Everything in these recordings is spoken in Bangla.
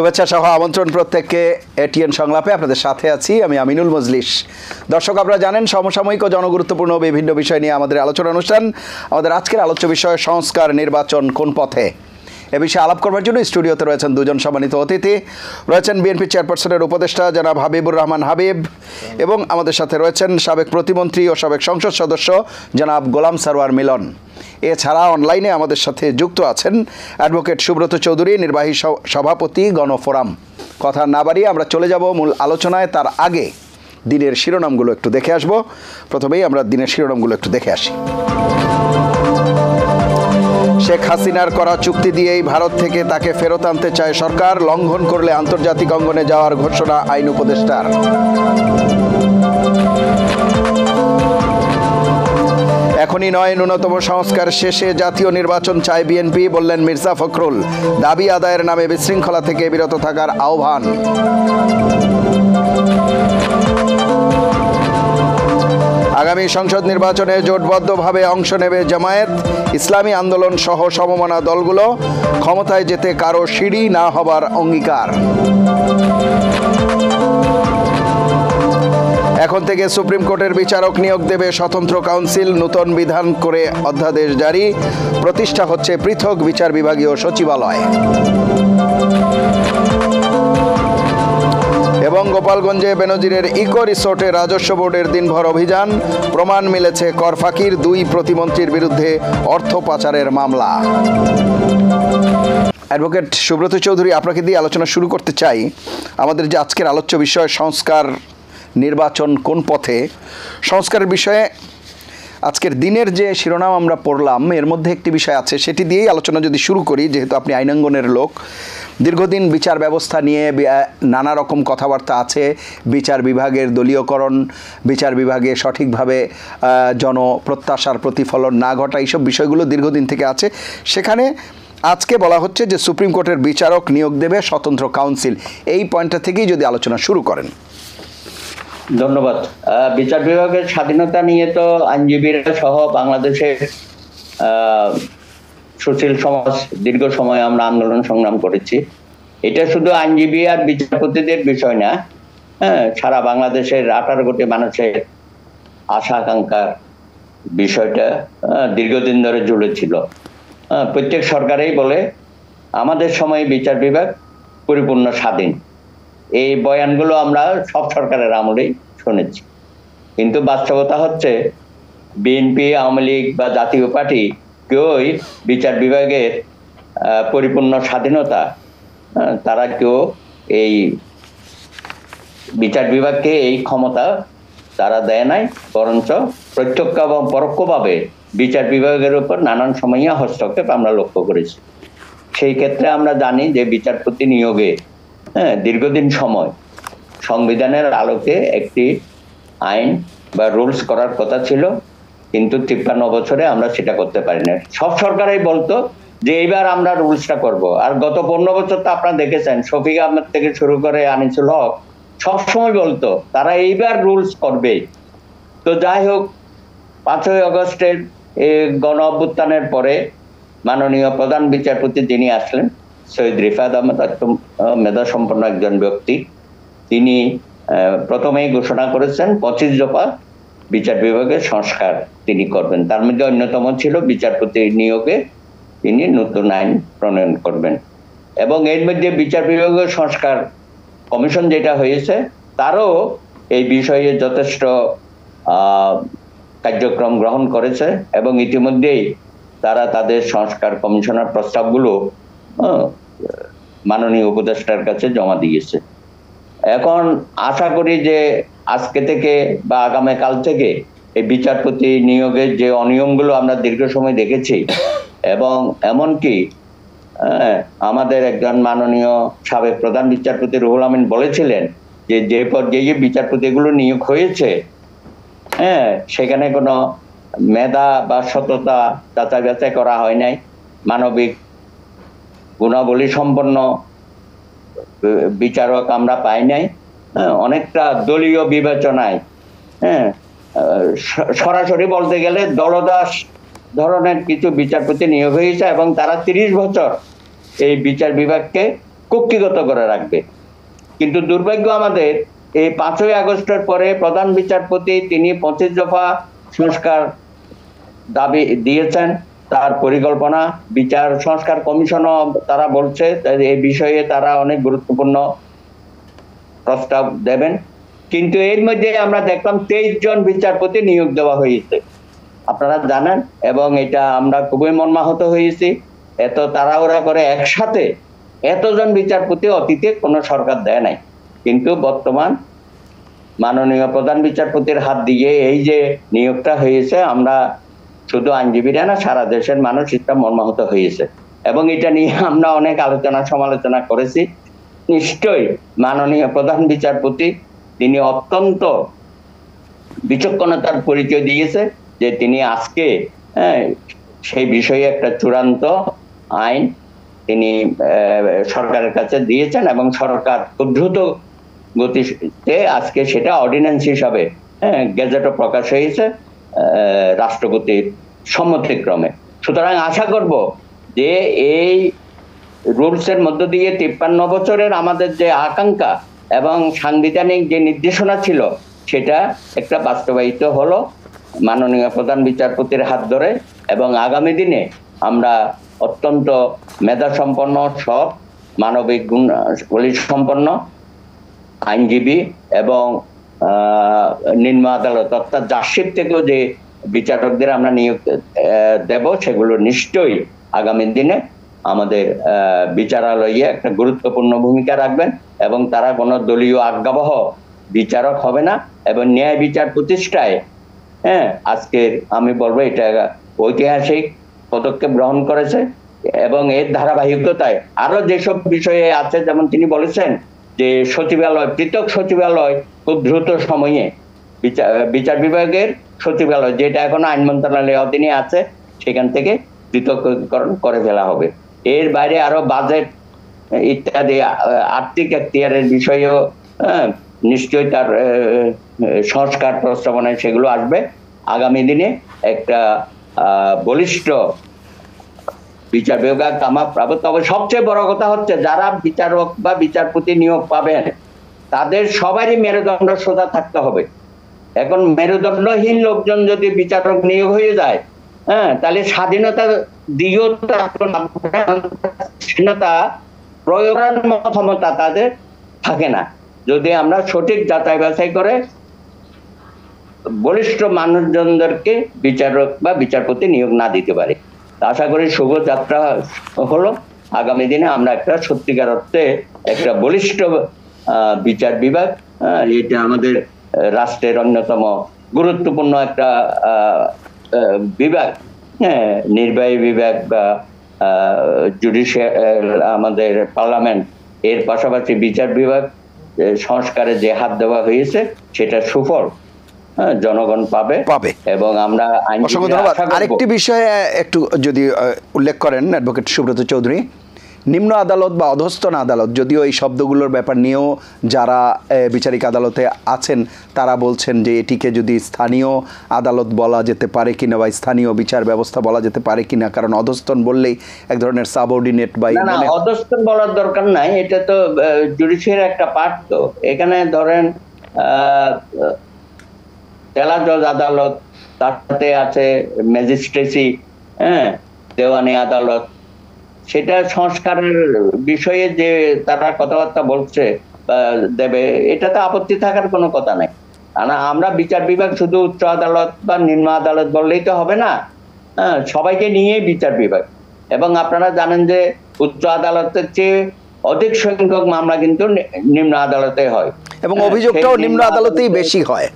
শুভেচ্ছা সহ আমন্ত্রণ প্রত্যেককে এটিএন সংলাপে আপনাদের সাথে আছি আমি আমিনুল মজলিস। দর্শক, আপনারা জানেন সমসাময়িক ও জনগুরুত্বপূর্ণ বিভিন্ন বিষয় নিয়ে আমাদের আলোচনা অনুষ্ঠান। আমাদের আজকের আলোচ্য বিষয় সংস্কার, নির্বাচন কোন পথে। এ বিষয়ে আলাপ করবার জন্য স্টুডিওতে রয়েছেন দুজন সম্মানিত অতিথি। রয়েছেন বিএনপি চেয়ারপারসনের উপদেষ্টা জনাব হাবিবুর রহমান হাবিব, এবং আমাদের সাথে রয়েছেন সাবেক প্রতিমন্ত্রী ও সাবেক সংসদ সদস্য জনাব গোলাম সারওয়ার মিলন। এছাড়া অনলাইনে আমাদের সাথে যুক্ত আছেন অ্যাডভোকেট সুব্রত চৌধুরী, নির্বাহী সভাপতি গণফোরাম। কথা না বাড়িয়ে আমরা চলে যাব মূল আলোচনায়। তার আগে দিনের শিরোনামগুলো একটু দেখে আসব। প্রথমেই আমরা দিনের শিরোনামগুলো একটু দেখে আসি। শেখ হাসিনার করা চুক্তি দিয়েই ভারত থেকে তাকে ফেরত আনতে চায় সরকার, লঙ্ঘন করলে আন্তর্জাতিক অঙ্গনে যাওয়ার ঘোষণা আইন উপদেষ্টার। এখনই নয়, ন্যূনতম সংস্কার শেষে জাতীয় নির্বাচন চায় বিএনপি, বললেন মির্জা ফখরুল। দাবি আদায়ের নামে বিশৃঙ্খলা থেকে বিরত থাকার আহ্বান। আগামী সংসদ নির্বাচনে জোটবদ্ধভাবে অংশ নেবে জামায়াত, ইসলামী আন্দোলন সহ সমমনা দলগুলো। ক্ষমতায় যেতে কারো সিঁড়ি না হবার অঙ্গীকার। এখন থেকে সুপ্রিম কোর্টের বিচারক নিয়োগ দেবে স্বতন্ত্র কাউন্সিল, নতুন বিধান করে অধ্যাদেশ জারি। প্রতিষ্ঠা হচ্ছে পৃথক বিচার বিভাগীয় সচিবালয়। এবং গোপালগঞ্জে বেনজিরের ইকো রিসোর্টে রাজস্ব বোর্ডের দিনভর অভিযান। প্রমাণ মিলেছে কর ফাঁকির, 2 প্রতিমন্ত্রীর বিরুদ্ধে অর্থ পাচারের মামলা। অ্যাডভোকেট সুব্রত চৌধুরী, আপনাকে দিয়ে আলোচনা শুরু করতে চাই। আমাদের যে আজকের আলোচ্য বিষয় সংস্কার, নির্বাচন কোন পথে, সংস্কারের বিষয়ে আজকের দিনের যে শিরোনাম আমরা পড়লাম এর মধ্যে একটি বিষয় আছে, সেটি দিয়েই আলোচনা যদি শুরু করি। যেহেতু আপনি আইনাঙ্গনের লোক, দীর্ঘদিন বিচার ব্যবস্থা নিয়ে নানা রকম কথাবার্তা আছে। বিচার বিভাগের দলীয়করণ, বিচার বিভাগে সঠিকভাবে জনপ্রত্যাশার প্রতিফলন না ঘটা, এইসব বিষয়গুলো দীর্ঘদিন থেকে আছে। সেখানে আজকে বলা হচ্ছে যে সুপ্রিম কোর্টের বিচারক নিয়োগ দেবে স্বতন্ত্র কাউন্সিল। এই পয়েন্টটা থেকেই যদি আলোচনা শুরু করেন। ধন্যবাদ। বিচার বিভাগের স্বাধীনতা নিয়ে তো আইনজীবীরা সহ বাংলাদেশের সুশীল সমাজ দীর্ঘ সময় আমরা আন্দোলন সংগ্রাম করেছি। এটা শুধু আইনজীবী আর বিচারপতিদের বিষয় না, সারা বাংলাদেশের 18 কোটি মানুষের আশা আকাঙ্ক্ষার বিষয়টা দীর্ঘদিন ধরে ঝুলেছিল। প্রত্যেক সরকারেই বলে আমাদের সময় বিচার বিভাগ পরিপূর্ণ স্বাধীন। এই বয়ানগুলো আমরা সব সরকারের আমলেই শুনেছি, কিন্তু বাস্তবতা হচ্ছে বিএনপি, আওয়ামী লীগ বা জাতীয় পার্টি কেউই বিচার বিভাগের পরিপূর্ণ স্বাধীনতা, তারা কেউ এই বিচার বিভাগকে এই ক্ষমতা তারা দেয় নাই, বরঞ্চ প্রত্যক্ষ এবং পরোক্ষভাবে বিচার বিভাগের উপর নানান সময় হস্তক্ষেপ আমরা লক্ষ্য করেছি। সেই ক্ষেত্রে আমরা জানি যে বিচারপতি নিয়োগে দীর্ঘদিন সময় সংবিধানের আলোকে একটি আইন বা রুলস করার কথা ছিল, কিন্তু 53 বছরে আমরা সেটা করতে পারি না। সব সরকারই বলতো যে এইবার আমরা রুলসটা করব, আর গত 15 বছর তো আপনারা দেখেছেন, শফিক আহমেদ থেকে শুরু করে আনিসুল হক সবসময় বলতো তারা এইবার রুলস করবে। তো যাই হোক, 5ই আগস্টের গণ অভ্যুত্থানের পরে মাননীয় প্রধান বিচারপতি যিনি আসলেন, সৈয়দ রিফাত আহমেদ, মেধা সম্পন্ন একজন ব্যক্তি, তিনি প্রথমেই ঘোষণা করেছেন 25 দফা বিচার বিভাগের সংস্কার তিনি করবেন। তার মধ্যে অন্যতম ছিল বিচারপতি নিয়োগে তিনি নতুন আইন প্রণয়ন করবেন। এবং এর মধ্যে বিচার বিভাগের সংস্কার কমিশন যেটা হয়েছে, তারও এই বিষয়ে যথেষ্ট কার্যক্রম গ্রহণ করেছে এবং ইতিমধ্যেই তারা তাদের সংস্কার কমিশনের প্রস্তাবগুলো মাননীয় উপদেষ্টার কাছে জমা দিয়েছে। এখন আশা করি যে আজকে থেকে বা আগামীকাল থেকে এই বিচারপতি নিয়োগের যে অনিয়মগুলো আমরা দীর্ঘ সময় দেখেছি, এবং এমনকি আমাদের একজন মাননীয় সাবেক প্রধান বিচারপতি রুহুল আমিন বলেছিলেন যে যে পর্যায়ে বিচারপতিগুলো নিয়োগ হয়েছে, সেখানে কোনো মেধা বা সততা যাচাই বাছাই করা হয় নাই, মানবিক গুণাবলী সম্পন্ন বিচারক আমরা পাই নাই। অনেকটা দলীয় বিবেচনায়, সরাসরি বলতে গেলে দলদাস ধরনের কিছু বিচারপতি নিয়োগ হয়েছে এবং তারা 30 বছর এই বিচার বিভাগকে কুক্ষিগত করে রাখবে। কিন্তু দুর্ভাগ্য আমাদের, এই 5ই আগস্টের পরে প্রধান বিচারপতি তিনি 25 দফা সংস্কার দাবি দিয়েছেন, তার পরিকল্পনা বিচার সংস্কার কমিশনও তারা বলছে এই বিষয়ে তারা অনেক গুরুত্বপূর্ণ প্রস্তাব দেবেন। কিন্তু এর মধ্যে আমরা দেখলাম 23 জন বিচারপতি নিয়োগ দেওয়া হয়েছে, আপনারা জানেন, এবং এটা আমরা খুবই মর্মাহত হয়েছি। এত তাড়াহুড়া করে একসাথে এতজন বিচারপতি অতীতে কোনো সরকার দেয় নাই, কিন্তু বর্তমান মাননীয় প্রধান বিচারপতির হাত দিয়ে এই যে নিয়োগটা হয়েছে, আমরা শুধু আইনজীবীরা না, সারা দেশের মানুষ এটা মর্মাহত হয়েছে, এবং এটা নিয়ে আমরা অনেক আলোচনা সমালোচনা করেছি। নিশ্চয়ই মাননীয় প্রধান বিচারপতি তিনি অত্যন্ত বিচক্ষণতার পরিচয় দিয়েছে যে তিনি আজকে সেই বিষয়ে একটা চূড়ান্ত আইন তিনি সরকারের কাছে দিয়েছেন, এবং সরকার খুব দ্রুত গতিতে আজকে সেটা অর্ডিন্যান্স হিসাবে গেজেটে প্রকাশ হয়েছে রাষ্ট্রপতির সম্মতিক্রমে। সুতরাং আশা করব যে এই রুলসের মধ্য দিয়ে 53 বছরের আমাদের যে আকাঙ্ক্ষা এবং সাংবিধানিক যে নির্দেশনা ছিল সেটা একটা বাস্তবায়িত হলো মাননীয় প্রধান বিচারপতির হাত ধরে, এবং আগামী দিনে আমরা অত্যন্ত মেধাসম্পন্ন, সৎ, মানবিক গুণাবলী সম্পন্ন আইনজীবী এবং নিম্ন আদালত অর্থাৎ জাজশিপ থেকেও যে বিচারকদের আমরা নিয়োগ দেব, সেগুলো নিশ্চয়ই আগামী দিনে আমাদের বিচারালয়ে একটা গুরুত্বপূর্ণ ভূমিকা রাখবেন, এবং তারা কোনো দলীয় আজ্ঞাবহ বিচারক হবে না, এবং ন্যায় বিচার প্রতিষ্ঠায় আজকের আমি বলবো এটা ঐতিহাসিক পদক্ষেপ গ্রহণ করেছে, এবং এর ধারাবাহিকতায় আরো যেসব বিষয়ে আছে, যেমন তিনি বলেছেন যে সচিবালয়, পৃথক সচিবালয় খুব দ্রুত সময়ে বিচার বিভাগের সচিবালয়, যেটা এখন আইন মন্ত্রণালয়ের অধীনে আছে, সেখান থেকে পৃথকীকরণ করে ফেলা হবে। এর বাইরে আরো বাজেট ইত্যাদি আর্থিক এখতিয়ারের বিষয়েও নিশ্চয়ই তার সংস্কার প্রস্তাবনায় সেগুলো আসবে। আগামী দিনে একটা বলিষ্ঠ বিচার বিভাগ আমরা পাবো। তবে সবচেয়ে বড় কথা হচ্ছে যারা বিচারক বা বিচারপতি নিয়োগ পাবেন তাদের সবারই মেরুদণ্ড সোজা থাকতে হবে। এখন মেরুদণ্ডহীন লোকজন যদি বিচারক নিয়োগ হয়ে যায়, তাহলে স্বাধীনতা দিয়েও স্বাধীনতা প্রয়োগের ক্ষমতা তাদের থাকে না, যদি আমরা সঠিক যাচাই বাছাই করে বলিষ্ঠ মানুষজনদেরকে বিচারক বা বিচারপতি নিয়োগ না দিতে পারে। আশা করি শুভ যাত্রা হলো। আগামী দিনে আমরা একটা সত্যিকার অর্থে একটা বলিষ্ঠ বিচার বিভাগ, এটা আমাদের রাষ্ট্রের অন্যতম গুরুত্বপূর্ণ একটা বিভাগ, নির্বাহী বিভাগ বা জুডিশিয়াল, আমাদের পার্লামেন্ট, এর পাশাপাশি বিচার বিভাগ সংস্কারে যে হাত দেওয়া হয়েছে সেটা সুফল জনগণ পাবে। এবং আমরা আরেকটি বিষয়ে একটু যদি উল্লেখ করেন অ্যাডভোকেট সুব্রত চৌধুরী, নিম্ন আদালত বা অধস্তন আদালত, যদিও এই শব্দগুলোর ব্যাপার নিয়েও যারা বিচারিক আদালতে আছেন তারা বলছেন যে এটিকে যদি স্থানীয় আদালত বলা যেতে পারে কিনা বা স্থানীয় বিচার ব্যবস্থা বলা যেতে পারে কিনা, কারণ অধস্তন বললেই এক ধরনের সাবঅর্ডিনেট বা অধস্তন বলার দরকার নাই, এটা তো জুডিশিয়াল একটা পার্ট। তো এখানে ধরেন জেলা জজ আদালত, তার সাথে আছে ম্যাজিস্ট্রেসি, দেওয়ানি আদালত, সেটা সংস্কারের বিষয়ে যে তারা কথাবার্তা বলছে দেবে, এটাতে আপত্তি থাকার কোনো কথা নাই। আমরা বিচার বিভাগ শুধু উচ্চ আদালত বা নিম্ন আদালত বললেই তো হবে না, সবাইকে নিয়ে বিচার বিভাগ। এবং আপনারা জানেন যে উচ্চ আদালতের চেয়ে অধিক সংখ্যক মামলা কিন্তু নিম্ন আদালতে হয়, এবং অভিযোগটাও নিম্ন আদালতেই বেশি হয়।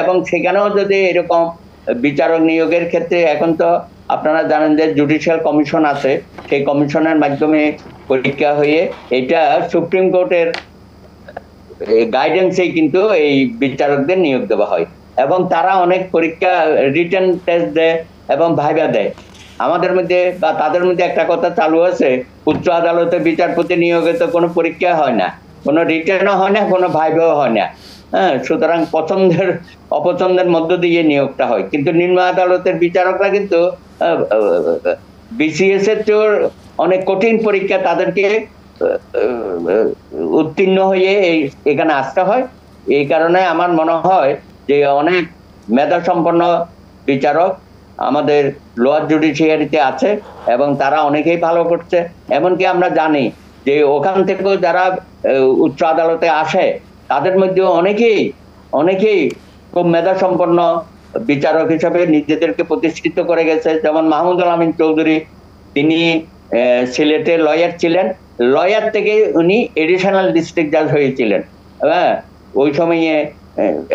এবং সেখানেও যদি এরকম বিচারক নিয়োগের ক্ষেত্রে এখন তো আপনারা জানেন যে জুডিশিয়াল কমিশন আছে, সেই কমিশনের মাধ্যমে পরীক্ষা হয়ে এটা সুপ্রিম কোর্টের গাইডেন্সেই কিন্তু এই বিচারকদের নিয়োগ দেওয়া হয়, এবং তারা অনেক পরীক্ষা রিটেন টেস্ট দেয় এবং ভাইবা দেয়। আমাদের মধ্যে বা তাদের মধ্যে একটা কথা চালু আছে, উচ্চ আদালতে বিচারপতি নিয়োগে তো কোনো পরীক্ষা হয় না, কোনো রিটেনও হয় না, কোনো ভাইবাও হয় না। সুতরাং পছন্দের অপছন্দের মধ্য দিয়ে নিয়োগটা হয়। কিন্তু নিম্ন আদালতের বিচারকরা কিন্তু বিসিএস এর চেয়ে অনেক কঠিন পরীক্ষা তাদেরকে উত্তীর্ণ হয়ে এখানে আসতে হয়। এই কারণে আমার মনে হয় যে অনেক মেধা সম্পন্ন বিচারক আমাদের লোয়ার জুডিশিয়ারিতে আছে এবং তারা অনেকেই ভালো করছে। এমনকি আমরা জানি যে ওখান থেকেও যারা উচ্চ আদালতে আসে তাদের মধ্যে অনেকেই খুব মেধা সম্পন্ন বিচারক হিসাবে নিজেদেরকে প্রতিষ্ঠিত করে গেছে। যেমন মাহমুদুল আমিন চৌধুরী, তিনি সিলেটে লয়ার ছিলেন, লয়ার থেকে উনি এডিশনাল ডিস্ট্রিক্ট জাজ হয়েছিলেন। হ্যাঁ, ওই সময়ে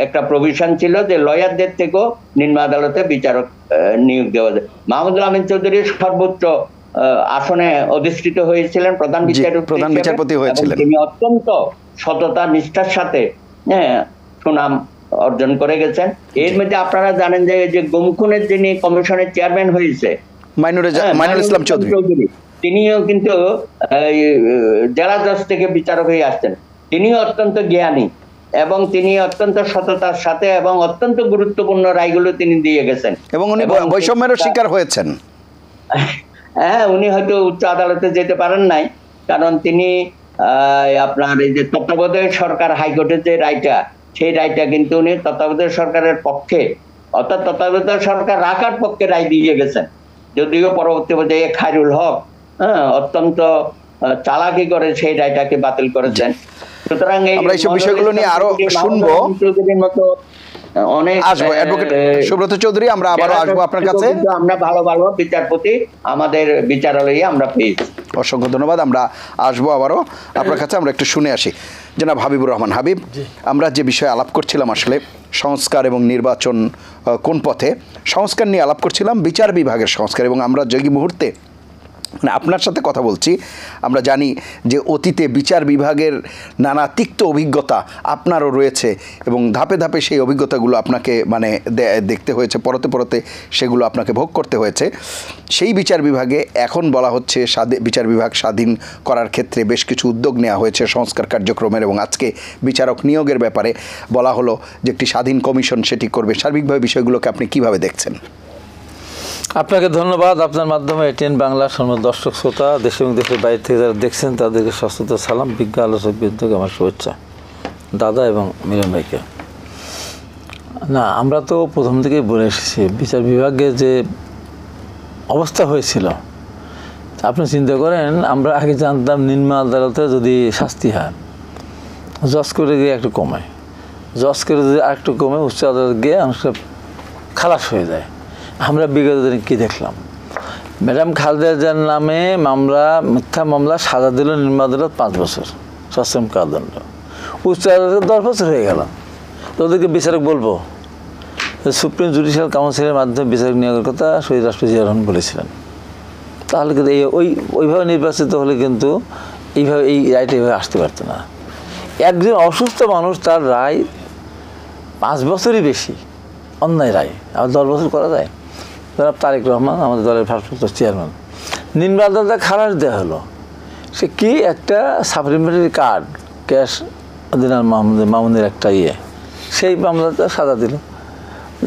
একটা প্রভিশন ছিল যে লয়ারদের থেকেও নিম্ন আদালতে বিচারক নিয়োগ দেওয়া যায়। মাহমুদুল আমিন চৌধুরী সর্বোচ্চ আসনে অধিষ্ঠিত হয়েছিলেন, প্রধান বিচারপতি হয়েছিলেন। তিনি অত্যন্ত সততা নিষ্ঠার সাথে সুনাম অর্জন করে গেছেন। এর মধ্যে আপনারা জানেন যে গুম খুনের যিনি কমিশনের চেয়ারম্যান হয়েছে মাইনুল ইসলাম চৌধুরী, তিনিও কিন্তু জেলা জজ থেকে বিচারক হয়ে আসছেন। তিনিও অত্যন্ত জ্ঞানী এবং তিনি অত্যন্ত সততার সাথে এবং অত্যন্ত গুরুত্বপূর্ণ রায়গুলো তিনি দিয়ে গেছেন এবং উনি বৈষম্যের শিকার হয়েছেন। হ্যাঁ, উনি হয়তো উচ্চ আদালতে যেতে পারেন নাই, কারণ তিনি আপনার এই যে তত্ত্বাবধায়ক সরকার হাইকোর্টের যে রায়টা, সেই রায়টা কিন্তু উনি তত্ত্বাবধায়ক সরকারের পক্ষে, অর্থাৎ তত্ত্বাবধায়ক সরকার রাখার পক্ষে রায় দিয়ে গেছেন। যদিও পরবর্তী পর্যায়ে খায়রুল হক অত্যন্ত চালাকি করে সেই রায়টাকে বাতিল করেছেন। সুতরাং আমরা এইসব বিষয়গুলো নিয়ে আরো শুনবো। অনেক আসবো অ্যাডভোকেট সুব্রত চৌধুরী, আমরা আবারও আসবো আপনার কাছে। আমরা ভালো ভালো বিচারপতি আমাদের বিচারালয়ে আমরা পেয়েছি। অসংখ্য ধন্যবাদ। আমরা আসবো আবারও আপনার কাছে। আমরা একটু শুনে আসি। জনাব হাবিবুর রহমান হাবিব, আমরা যে বিষয়ে আলাপ করছিলাম আসলে সংস্কার এবং নির্বাচন কোন পথে, সংস্কার নিয়ে আলাপ করছিলাম, বিচার বিভাগের সংস্কার। এবং আমরা যে মুহূর্তে মানে আপনার সাথে কথা বলছি, আমরা জানি যে অতীতে বিচার বিভাগের নানা তিক্ত অভিজ্ঞতা আপনারও রয়েছে এবং ধাপে ধাপে সেই অভিজ্ঞতাগুলো আপনাকে মানে দেখতে হয়েছে, পরতে পরতে সেগুলো আপনাকে ভোগ করতে হয়েছে। সেই বিচার বিভাগে এখন বলা হচ্ছে বিচার বিভাগ স্বাধীন করার ক্ষেত্রে বেশ কিছু উদ্যোগ নেওয়া হয়েছে সংস্কার কার্যক্রমের, এবং আজকে বিচারক নিয়োগের ব্যাপারে বলা হলো যে একটি স্বাধীন কমিশন সেটি করবে। সার্বিকভাবে বিষয়গুলোকে আপনি কিভাবে দেখছেন? আপনাকে ধন্যবাদ। আপনার মাধ্যমে এটিএন বাংলার সমস্ত দর্শক শ্রোতা, দেশ এবং দেশের বাইরে থেকে যারা দেখছেন তাদেরকে সশ্রদ্ধ সালাম, বিজ্ঞ আলোচক বিদ্যুৎ আমার শুভেচ্ছা দাদা এবং মিলন ভাইকে। না, আমরা তো প্রথম থেকেই বলে এসেছি বিচার বিভাগের যে অবস্থা হয়েছিল, আপনি চিন্তা করেন, আমরা আগে জানতাম নিম্ন আদালতে যদি শাস্তি হয় জজ করে গিয়ে একটু কমায়, জজ করে যদি আরেকটু কমে উচ্চ আদালত গিয়ে অনেকটা খালাস হয়ে যায়। আমরা বিগত দিনে কী দেখলাম, ম্যাডাম খালেদা জিয়ার নামে মামলা, মিথ্যা মামলা সাজা দিল নিম্ন আদালত 5 বছর সশ্রম কারাদণ্ড, উচ্চ আদালতে 10 বছর হয়ে গেল। তো ওদেরকে বিচারক বলবো? সুপ্রিম জুডিশিয়াল কাউন্সিলের মাধ্যমে বিচারক নিয়োগের কথা শহীদ রাষ্ট্রপতি জিয়া রহমান বলেছিলেন। তাহলে কিন্তু ওইভাবে নির্বাচিত হলে কিন্তু এইভাবে এই রায়টা এইভাবে আসতে পারতো না। একজন অসুস্থ মানুষ, তার রায় 5 বছরই বেশি, অন্যায় রায় আবার 10 বছর করা যায়। জনাব তারেক রহমান আমাদের দলের ভারপ্রাপ্ত চেয়ারম্যান, নিম্ন আদালতে খালাস দেওয়া হলো। সে কি একটা সাপ্লিমেন্টারি কার্ড, ক্যাশ দিনার মামুনের একটা সেই মামলাতে সাজা দিল,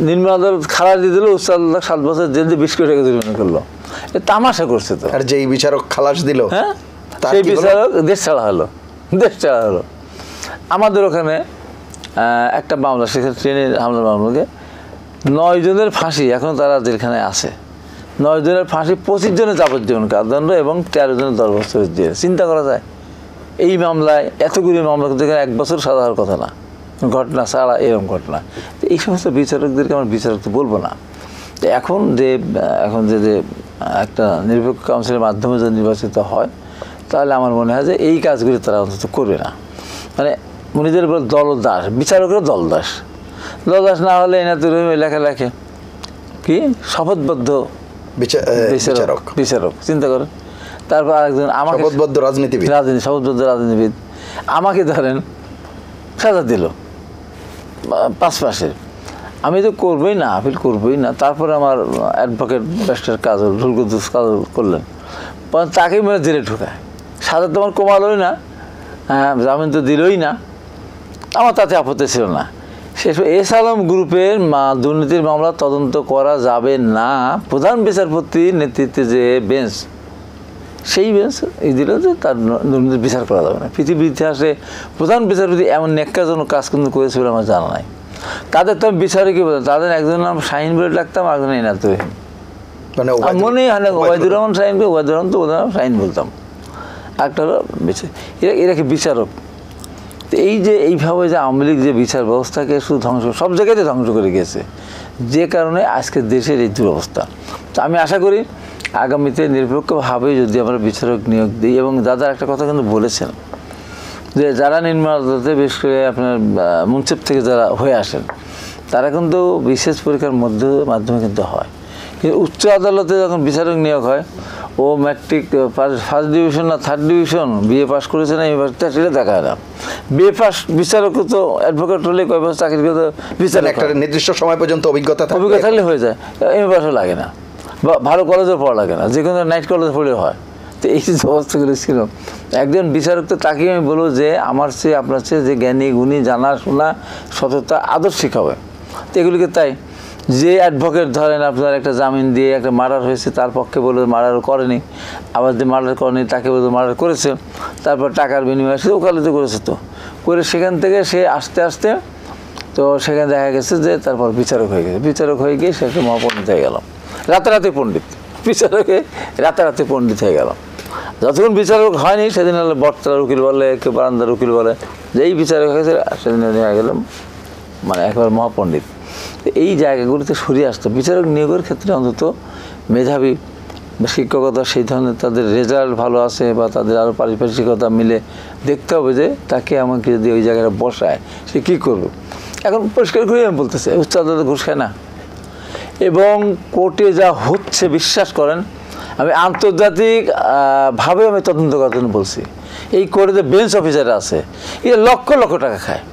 নিম্ন আদালত খালাস দিয়ে দিল, উচ্চ আদালত 7 বছর জেল দিয়ে 20 কোটি টাকা জরিমানা করলো। তামাশা করছে তো। আর যেই বিচারক খালাস দিল, হ্যাঁ, সেই বিচারক দেশ ছাড়া হলো। আমাদের ওখানে একটা মামলা, সেখানে ট্রেনের হামলার মামলাকে 9 জনের ফাঁসি, এখন তারা জেলখানায় আছে। 9 জনের ফাঁসি, 25 জনের যাবজ্জীবন কারাদণ্ড এবং 13 জনের 10 বছরের জেল। চিন্তা করা যায় এই মামলায়, এতগুলি মামলা যেখানে 1 বছর সাজা হওয়ার কথা না, ঘটনা ছাড়া এরকম ঘটনা। তো এই সমস্ত বিচারকদেরকে আমরা বিচারক তো বলবো না। তো এখন যে একটা নিরপেক্ষ কাউন্সিলের মাধ্যমে যদি নির্বাচিত হয়, তাহলে আমার মনে হয় যে এই কাজগুলি তারা অন্তত করবে না। মানে নিজের উপর দলদাস, বিচারকেরও দলদাস না হলে এনাতে লেখে কি শপথবদ্ধ বিচারক, চিন্তা করেন। তারপর আরেকজন আমাকে শপথবদ্ধ রাজনীতিবিদ আমাকে ধরেন সাজা দিল 5 মাসের, আমি তো করবোই না, আপিল করবোই না। তারপরে আমার অ্যাডভোকেট ব্যারিস্টার কাজল ঢুলকুদ্দুস কাজল করলেন, তাকেই মেরে জেলে ঢুকায়। সাজা তোমার কমালোই না, হ্যাঁ, জামিন তো দিলই না, আমার তাতে আপত্তি ছিল না। শেষ এস আলম গ্রুপের দুর্নীতির মামলা তদন্ত করা যাবে না, প্রধান বিচারপতির নেতৃত্বে যে বেঞ্চ সেই বেঞ্চ এই দিল যে তার দুর্নীতির বিচার করা যাবে না। পৃথিবীর ইতিহাসে প্রধান বিচারপতি এমন ন্যাক্কারজনক কাজ কিন্তু করেছিল আমার জানা নাই। তাদের তো আমি বিচারে কি বলতাম, তাদের একজনের নাম শাহিন বলে ডাকতাম, একজনের ইনাত রহিম, মানে মনে হয় না ওবায়দুর রহমান শাহিনকে, ওবায়দুর রহমান তো ওদের নাম শাহিন বলতাম, একটা হলো এরা কি বিচারক। তো এই যে এইভাবে যে আওয়ামী লীগ যে বিচার ব্যবস্থাকে শুধু ধ্বংস, সব জায়গাতে ধ্বংস করে গেছে, যে কারণে আজকে দেশের এই দুরবস্থা। তো আমি আশা করি আগামীতে নিরপেক্ষভাবে যদি আমরা বিচারক নিয়োগ দিই, এবং দাদা একটা কথা কিন্তু বলেছেন যে যারা নিম্ন আদালতে বিশেষ করে আপনার মুন্সিপ থেকে যারা হয়ে আসেন তারা কিন্তু বিশেষ পরীক্ষার মাধ্যমে কিন্তু হয়, কিন্তু উচ্চ আদালতে যখন বিচারক নিয়োগ হয় ও ম্যাট্রিক ফার্স্ট ডিভিশন না থার্ড ডিভিশন বিএ পাস করেছে না ইউনিভার্সিটি, সেটা দেখা হয় না। বিএ পাস বিচারক তো অ্যাডভোকেট হলে কয় বছর চাকরি করতে বিচারক একটা নির্দিষ্ট সময় পর্যন্ত অভিজ্ঞতা থাকলে হয়ে যায়, এমএ লাগে না, বা ভালো কলেজেও পড়া লাগে না, যে কোনো নাইট কলেজে পড়লে হয়। তো এই যে অবস্থাগুলো ছিল, একজন বিচারক তো তাকে আমি বলবো যে আমার চেয়ে আপনার চেয়ে যে জ্ঞানী গুণী, জানাশোনা, সততা, আদর্শিক হবে। তো এগুলিকে তাই যে অ্যাডভোকেট ধরেন আপনার একটা জামিন দিয়ে একটা মার্ডার হয়েছে, তার পক্ষে বলে মার্ডার করেনি, আবার যে মার্ডার করেনি তাকে বলে মার্ডার করেছে, তারপর টাকার বিনিময়ে সে ওকালতি করেছে, তো করে সেখান থেকে সে আস্তে আস্তে তো সেখানে দেখা গেছে যে তারপর বিচারক হয়ে গেছে, বিচারক হয়ে গিয়ে সে একটা মহাপণ্ডিত হয়ে গেল, রাতারাতি পণ্ডিত, বিচারকে রাতারাতি পণ্ডিত হয়ে গেল। যতক্ষণ বিচারক হয়নি সেদিন হলে বটতলার উকিল বলে, কেউ বারান্দার উকিল বলে, যে এই বিচারক হয়েছে সেদিন হয়ে গেলাম মানে একবার মহাপণ্ডিত। এই জায়গাগুলিতে সরিয়ে আসতো বিচারক নিয়োগের ক্ষেত্রে, অন্তত মেধাবী বা শিক্ষকতা সেই ধরনের তাদের রেজাল্ট ভালো আছে বা তাদের আরও পারিপার্শ্বিকতা মিলে দেখতে হবে যে তাকে আমাকে যদি ওই জায়গাটা বসায় সে কী করবে। এখন পরিষ্কার করে আমি বলতেছে উচ্চ আদালতে ঘুষ খায় না, এবং কোর্টে যা হচ্ছে বিশ্বাস করেন, আমি আন্তর্জাতিক ভাবে আমি তদন্ত করার জন্য বলছি, এই কোর্টে যে বেঞ্চ অফিসার আছে এরা লক্ষ লক্ষ টাকা খায়।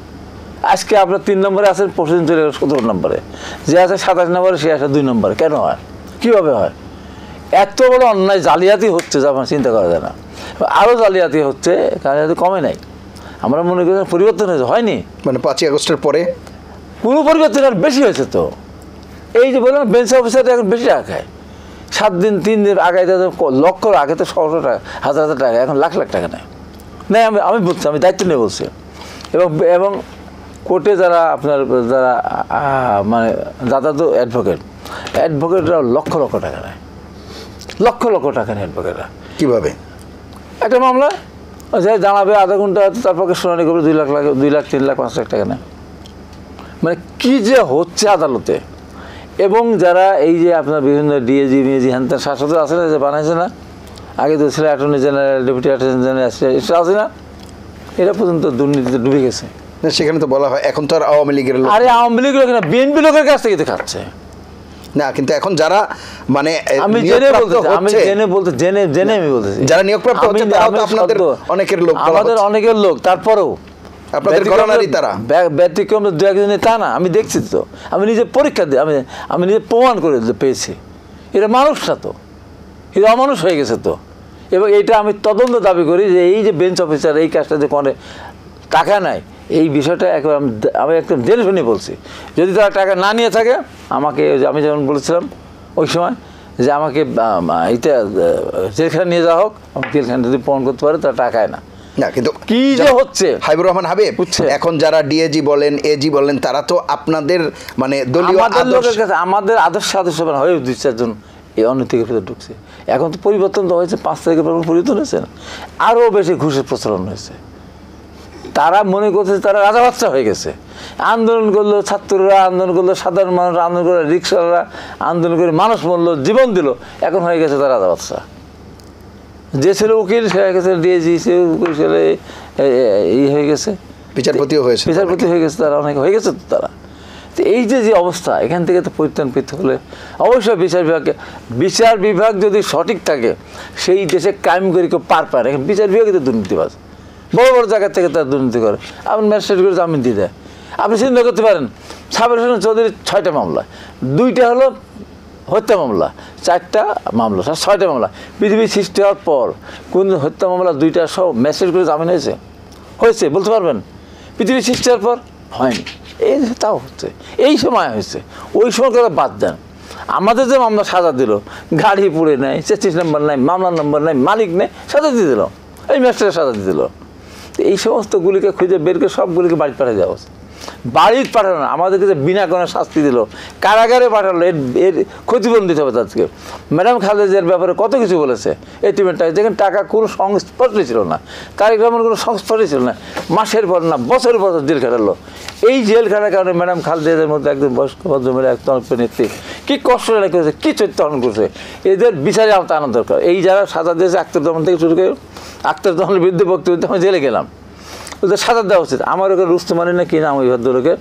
আজকে আপনার 3 নম্বরে আছেন, পরশুদিন চলে গেল 17 নম্বরে, যে আছে 27 নম্বরে সে আসে 2 নম্বরে। কেন হয়, কীভাবে হয়? এত বড় অন্যায় জালিয়াতি হচ্ছে যা আপনার চিন্তা করা যায় না। আরও জালিয়াতি হচ্ছে, কারণ কমে নাই, আমরা মনে করি পরিবর্তন হয়েছে, হয়নি। মানে 5ই আগস্টের পরে কোনো পরিবর্তন আর বেশি হয়েছে। তো এই যে বললাম বেঞ্চ অফিসারটা এখন বেশি টাকা খায়, 7 দিন 3 দিন আগে লক্ষ, আগে তো 100 টাকা, 1000 টাকা, এখন লাখ লাখ টাকা নেয়। আমি বলছি, আমি দায়িত্ব নিয়ে বলছি। এবং কোর্টে যারা আপনার যারা মানে দাদা তো অ্যাডভোকেটরা লক্ষ লক্ষ টাকা নেয়, লক্ষ লক্ষ টাকা নেয় অ্যাডভোকেটরা। কিভাবে? একটা মামলা যে জানাবে আধা ঘন্টা, তার পক্ষে শুনানি করবে 2 লাখ, 2 লাখ 3 লাখ 5 লাখ টাকা নেয়। মানে কি যে হচ্ছে আদালতে। এবং যারা এই যে আপনার বিভিন্ন ডিএজি মিএজি হ্যান তার শাসক আছে না, যে বানাইছে না, আগে তো ছিল attorney general, deputy attorney general আছে না, এরা পর্যন্ত দুর্নীতিতে ডুবে গেছে। সেখানে তো বলা হয় এখন তো আর আওয়ামী লীগের লোক, আরে আওয়ামী লীগ লোক না, বিএনপি লোকের কাছ থেকে তো খাচ্ছে না, কিন্তু এখন যারা মানে আমি জেনে আমি বলতেছি যারা নিয়োগপ্রাপ্ত হচ্ছে তারাও তো আপনাদের অনেকের লোক, আমাদের অনেকের লোক, তারপরেও আপনাদের ঘরানারই তারা, ব্যতিক্রম 2-1 তা না। আমি দেখছি তো, আমি নিজে পরীক্ষা দিই, আমি নিজে প্রমাণ করে পেয়েছি এরা মানুষ না, তো এরা অমানুষ হয়ে গেছে। তো এবং এইটা আমি তদন্ত দাবি করি যে এই যে বেঞ্চ অফিসার এই কাজটা যে করে টাকা নেয়, এই বিষয়টা একবার আমি একদম জেনে শুনে বলছি। যদি তারা টাকা না নিয়ে থাকে আমাকে, আমি যেমন বলেছিলাম ওই সময় যে আমাকে এইটা জেলখানে নিয়ে যাওয়া হোক, আমি জেলখানে যদি প্রমাণ করতে পারে তারা টাকায় না। না, কিন্তু কি যে হচ্ছে হাবিবুর রহমান হাবিব, এখন যারা ডিএজি বলেন, এজি বলেন, তারা তো আপনাদের মানে দলীয় লোকের কাছে, আমাদের আদর্শ হয়ে 2-4 জন এই অনৈতিকের ভিতরে ঢুকছে। এখন তো পরিবর্তন তো হয়েছে, 5 তারিখের পর পরিবর্তন হয়েছে না, আরও বেশি ঘুষের প্রচলন হয়েছে। তারা মনে করছে তারা রাজা বাচ্চা হয়ে গেছে। আন্দোলন করলো ছাত্ররা, আন্দোলন করলো সাধারণ মানুষ, আন্দোলন করলো রিক্সাওয়ালা, আন্দোলন করে মানুষ মরলো, জীবন দিল, এখন হয়ে গেছে তারা রাজা বাচ্চা। যে ছেলে উকিল সে হয়ে গেছে ডিএজি, সে উকিল ছেলে হয়ে গেছে বিচারপতি হয়ে গেছে, তারা অনেক হয়ে গেছে। তো তারা তো এই যে অবস্থা, এখান থেকে তো পরিত্রাণ পেতে হলে অবশ্যই বিচার বিভাগ যদি সঠিক থাকে সেই দেশে কায়েম করে কেউ পার পায় না। এখন বিচার বিভাগে তো দুর্নীতিবাজ, বড় বড় জায়গা থেকে তারা দুর্নীতি করে, আপনি ম্যাজিস্ট্রেট করে জামিন দিয়ে দেয়। আপনি চিন্তা করতে পারেন সাবের হোসেন চৌধুরীর 6টা মামলা, 2টা হলো হত্যা মামলা, 4টা মামলা, 6টা মামলা। পৃথিবী সৃষ্টি হওয়ার পর কোন হত্যা মামলা 2টা সব ম্যাজিস্ট্রেট করে জামিন হয়েছে বলতে পারবেন? পৃথিবী সৃষ্টি হওয়ার পর হয়নি। এই তাও হচ্ছে, এই সময় হয়েছে, ওই সময় কথা বাদ দেন। আমাদের যে মামলা সাজা দিল, গাড়ি পুড়ে নেয়, 33 নম্বর নাই, মামলার নম্বর নাই, মালিক নেই, সাজা দিয়ে দিল, এই ম্যাজিস্ট্রেট সাজা দিয়ে দিল। এই সমস্ত গুলিকে খুঁজে বের করে সবগুলিকে বাড়ি পাঠিয়ে দেওয়া উচিত। বাড়িতে পাঠানো না, আমাদেরকে যে বিনা কোনো শাস্তি দিল, কারাগারে পাঠালো, এর ক্ষতিপূরণ দিতে হবে তাদেরকে। ম্যাডাম খালেদার ব্যাপারে কত কিছু বলেছে, এটিএমের টাকা, যেখানে টাকা কোনো সংস্পর্শই ছিল না, তারেক রহমানের কোনো সংস্পর্শই ছিল না, মাসের পর না বছরের পর জেল খাটালো। এই জেল খাটার কারণে ম্যাডাম খালেদার মধ্যে একজন বয়স্ক ভদ্রমহিলা, এক নেত্রী কী কষ্ট করেছে, কী চরিত্র হরণ করছে, এদের বিচারে আমার আনা দরকার। এই যারা সাজা দিয়েছে আখতারুজ্জামান থেকে শুরু করে, আখতারুজ্জামানের বিরুদ্ধে বক্তব্য আমি জেলে গেলাম, ওদের সাজা দেওয়া উচিত। আমার ওকে রুস্তমানি না কি নাম ওই ভদ্রলোকে,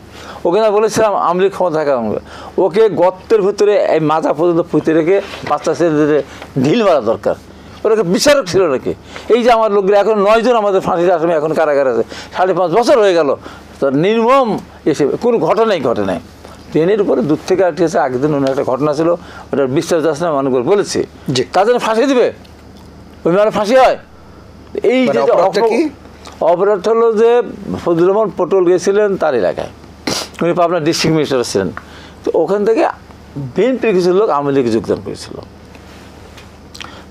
ওকে না বলেছিলাম আমলিক ক্ষমতা থাকা, ওকে গর্তের ভিতরে এই মাথা পর্যন্ত পুঁতে রেখে বাচ্চা ছেলেদের ঢিল মারা দরকার। ওটাকে বিচারক ছিল নাকি? এই যে আমার লোকরা এখন 9 জন আমাদের ফাঁসির আসামি এখন কারাগারে আছে, 5.5 বছর হয়ে গেল, তো নির্মম এসে কোনো ঘটনাই ঘটে নাই। ট্রেনের উপরে দূর থেকে আটকেছে। আগের দিন অন্য একটা ঘটনা ছিল, ওটার বিস্তারিত আসলে মানুষ বলেছি যে তাদের ফাঁসি দিবে, ওই মানে ফাঁসি হয়। এই যে অপরাধ হলো যে ফজলুর রহমান পটল গিয়েছিলেন তার এলাকায়, উনি পাবনা ডিস্ট্রিক্ট মিনিস্টার ছিলেন, তো ওখান থেকে বিএনপির কিছু লোক আওয়ামী লীগে যোগদান করেছিল।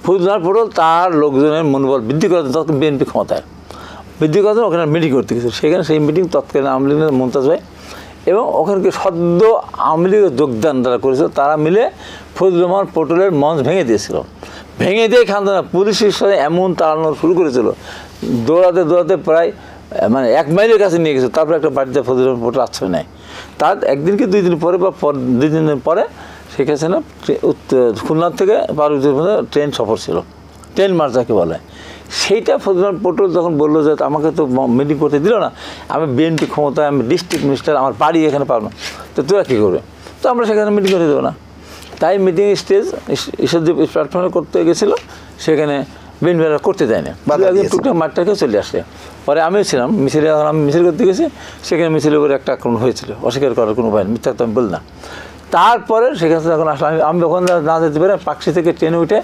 ফজলুর রহমান পটল তার লোকজনের মনোবল বৃদ্ধি করার জন্য তখন বিএনপি ক্ষমতায় বৃদ্ধি করার জন্য ওখানে মিটিং করতে গেছিল। সেখানে সেই মিটিং তৎকালীন আওয়ামী লীগের মমতাজ ভাই এবং ওখানকে সদ্য আওয়ামী লীগের যোগদান যারা করেছিল তারা মিলে ফজলুর রহমান পটলের মঞ্চ ভেঙে দিয়েছিল। ভেঙে দিয়ে খান পুলিশের সাথে এমন তাড়ানো শুরু করেছিল, দৌড়াতে দৌড়াতে প্রায় মানে 1 মাইলের কাছে নিয়ে গেছে। তারপরে একটা বাড়িতে ফজলুর রহমান পটল আশ্রয় নেয়। তার একদিন কি 2 দিন পরে বা 2 দিন পরে শেখ হাসিনা খুলনা থেকে পার্বতীপুর পর্যন্ত ট্রেন সফর ছিল, ট্রেন মার্চ যাকে বলে। সেইটা ফজলুর রহমান পটল যখন বললো যে আমাকে তো মিটিং করতে দিল না, আমি বিএনপি ক্ষমতায়, আমি ডিস্ট্রিক্ট মিনিস্টার, আমার বাড়ি এখানে পাবো না, তো তোরা কী করবে? তো আমরা সেখানে মিটিং করে দেবো না। তাই মিটিং স্টেজ ঈশ্বরদীপ প্ল্যাটফর্মে করতে গেছিলো, সেখানে বিএনপিরা করতে দেয় না, টুকটাক মাঠটাকে চলে আসে। পরে আমিও ছিলাম মিছিলে, আমি মিছিল করতে গেছি, সেখানে মিছিলের উপরে একটা আক্রমণ হয়েছিল, অস্বীকার করার কোনো উপায় নেই, মিথ্যা তো আমি বল না। তারপরে সেখানে যখন আসলাম, আমি ওখানে না যেতে পারি, পাকশি থেকে ট্রেনে উঠে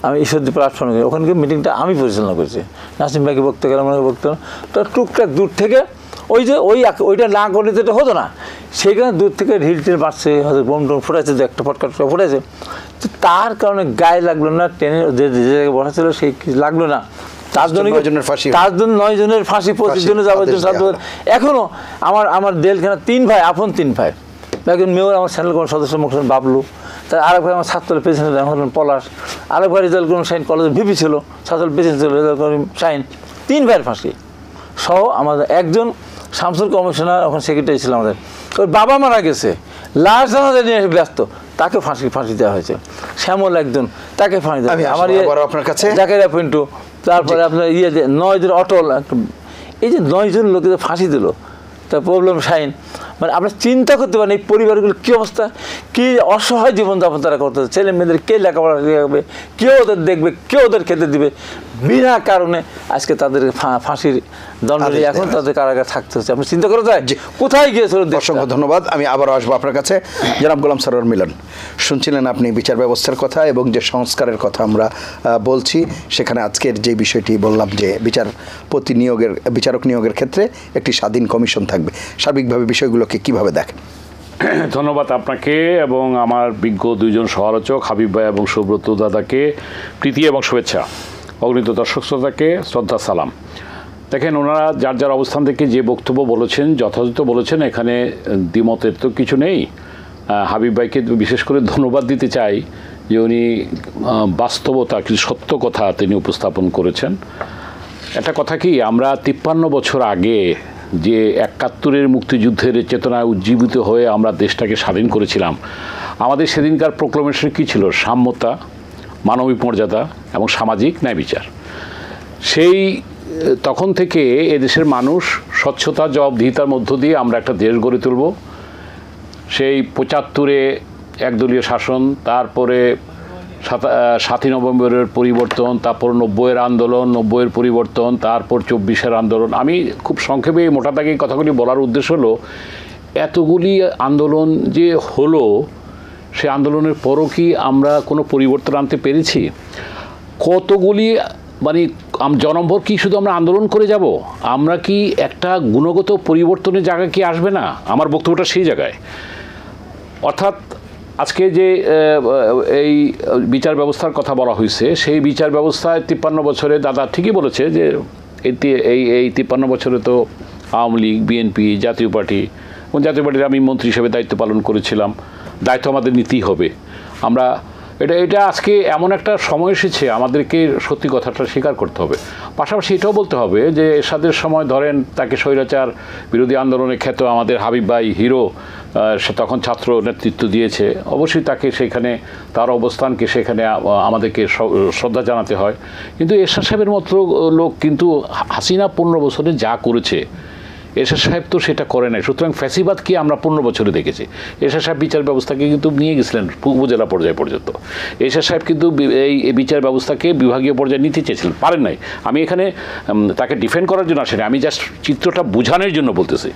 আমি ঈশ্বরদীপ প্ল্যাটফর্মে গেছি। ওখানকে মিটিংটা আমি পরিচালনা করেছি, নাসিম ভাইকে বলতে গেলাম, আমাকে বলতে গেলাম। তো টুকটাক দূর থেকে ওই যে ওইটা না করলে যেটা হতো না, সেখানে দূর থেকে ঢিল টিল বাড়ছে, হয়তো বোম টোম ফুটাইছে, যে একটা ফটকা ফুটাইছে, তো তার কারণে গায়ে লাগলো না, ট্রেনে যে জায়গায় বসা ছিল সেই লাগলো না, তার জন্য 9 জনের ফাঁসি, 25 জনের যাবতীয়। এখনও আমার জেলখানা 3 ভাই, আপন 3 ভাই, একজন মেয়র আমার সেন্ট্রাল গভর্নমেন্ট সদস্য মুখসেন বাবলু, তার আরেক ভাই আমার ছাত্রদলের প্রেসিডেন্ট হলেন পলাশ, আরেক ভাই রেজাল্ট করিম শাহিন কলেজের ভিপি ছিল, ছাত্রদল প্রেসিডেন্ট ছিল রেজাল্ট করিম শাহিন, 3 ভাইয়ের ফাঁসি সহ আমাদের একজন শামসুল কমিশনার ওখানে সেক্রেটারি ছিল আমাদের, ওর বাবা মারা গেছে, লাশ জানাজা নিয়ে ব্যস্ত, তাকে ফাঁসি দেওয়া হয়েছে। শ্যামল একজন, তাকে ফাঁসি দেওয়া হয়েছে। আমার আপনার কাছে জাকেরা পিন্টু, তারপরে আপনার 9 জন অটল, এই যে 9 জন লোকেদের ফাঁসি দিল, তার প্রবলেম শাহিন, মানে আপনার চিন্তা করতে পারেন এই পরিবারগুলোর কী অবস্থা, কী অসহায় জীবনযাপন তারা করতে, ছেলে মেয়েদের কে লেখাপড়া শেখাবে, কেউ ওদের দেখবে, কেউ ওদের খেতে দিবে, বিনা কারণে আজকে তাদের ফাঁসির দণ্ড নিয়ে এখন তাদের কারাগারে থাকতে হচ্ছে। আপনি চিন্তা করে যায় যে কোথায় গিয়েছিল। অসংখ্য ধন্যবাদ। আমি আবারও আসবো আপনার কাছে, জনাব গোলাম সরোয়ার মিলন। শুনছিলেন আপনি বিচার ব্যবস্থার কথা এবং যে সংস্কারের কথা আমরা বলছি, সেখানে আজকের যে বিষয়টি বললাম যে বিচারক নিয়োগের ক্ষেত্রে একটি স্বাধীন কমিশন থাকবে, সার্বিকভাবে বিষয়গুলোকে কিভাবে দেখেন? ধন্যবাদ আপনাকে এবং আমার বিজ্ঞ 2 জন সহালোচক হাবিব ভাই এবং সুব্রত দাদাকে প্রীতি এবং শুভেচ্ছা, অগণিত দর্শক শ্রোতাকে শ্রদ্ধা সালাম। দেখেন, ওনারা যার যার অবস্থান থেকে যে বক্তব্য বলেছেন যথাযথ বলেছেন, এখানে দ্বিমতের তো কিছু নেই। হাবিব ভাইকে বিশেষ করে ধন্যবাদ দিতে চাই যে উনি বাস্তবতা, কিছু সত্য কথা তিনি উপস্থাপন করেছেন। একটা কথা কি, আমরা 53 বছর আগে যে 71-এর মুক্তিযুদ্ধের চেতনায় উজ্জীবিত হয়ে আমরা দেশটাকে স্বাধীন করেছিলাম, আমাদের সেদিনকার প্রোক্লামেশন কী ছিল? সাম্যতা, মানবিক মর্যাদা এবং সামাজিক ন্যায় বিচার। সেই তখন থেকে এদেশের মানুষ স্বচ্ছতা, জবাবদিহিতার মধ্য দিয়ে আমরা একটা দেশ গড়ে তুলব। সেই 75-এ একদলীয় শাসন, তারপরে 7ই নভেম্বরের পরিবর্তন, তারপর 90-এর আন্দোলন, 90-এর পরিবর্তন, তারপর 24-এর আন্দোলন। আমি খুব সংক্ষেপে এই মোটা দাগে কথাগুলি বলার উদ্দেশ্য হলো, এতগুলি আন্দোলন যে হলো, সে আন্দোলনের পরও কি আমরা কোনো পরিবর্তন আনতে পেরেছি? কতগুলি মানে জনম্বর কি শুধু আমরা আন্দোলন করে যাব? আমরা কি একটা গুণগত পরিবর্তনের জায়গা কি আসবে না? আমার বক্তব্যটা সেই জায়গায়। অর্থাৎ আজকে যে এই বিচার ব্যবস্থার কথা বলা হয়েছে, সেই বিচার ব্যবস্থায় 53 বছরে দাদা ঠিকই বলেছে যে এই 53 বছরে তো আওয়ামী লীগ, বিএনপি, জাতীয় পার্টি, জাতীয় পার্টির আমি মন্ত্রী হিসেবে দায়িত্ব পালন করেছিলাম, দায়িত্ব আমাদের নিতেই হবে। আমরা এটা আজকে এমন একটা সময় এসেছে, আমাদেরকে সত্যি কথাটা স্বীকার করতে হবে। পাশাপাশি এটাও বলতে হবে যে এরশাদের সময় ধরেন তাকে স্বৈরাচার বিরোধী আন্দোলনে খ্যাত আমাদের হাবিব ভাই হিরো, সে তখন ছাত্র নেতৃত্ব দিয়েছে, অবশ্যই তাকে সেখানে তার অবস্থানকে সেখানে আমাদেরকে শ্রদ্ধা জানাতে হয়। কিন্তু এরশাদ সাহেবের মতো লোক কিন্তু হাসিনা 15 বছরে যা করেছে এরশাদ সাহেব তো সেটা করে নাই। সুতরাং ফ্যাসিবাদকে আমরা 15 বছরে দেখেছি। এরশাদ সাহেব বিচার ব্যবস্থাকে কিন্তু নিয়ে গেছিলেন উপজেলা পর্যায় পর্যন্ত। এরশাদ সাহেব কিন্তু এই বিচার ব্যবস্থাকে বিভাগীয় পর্যায়ে নিতে চেয়েছিলেন, পারেন নাই। আমি এখানে তাকে ডিফেন্ড করার জন্য আসেনি, আমি জাস্ট চিত্রটা বোঝানোর জন্য বলতেছি।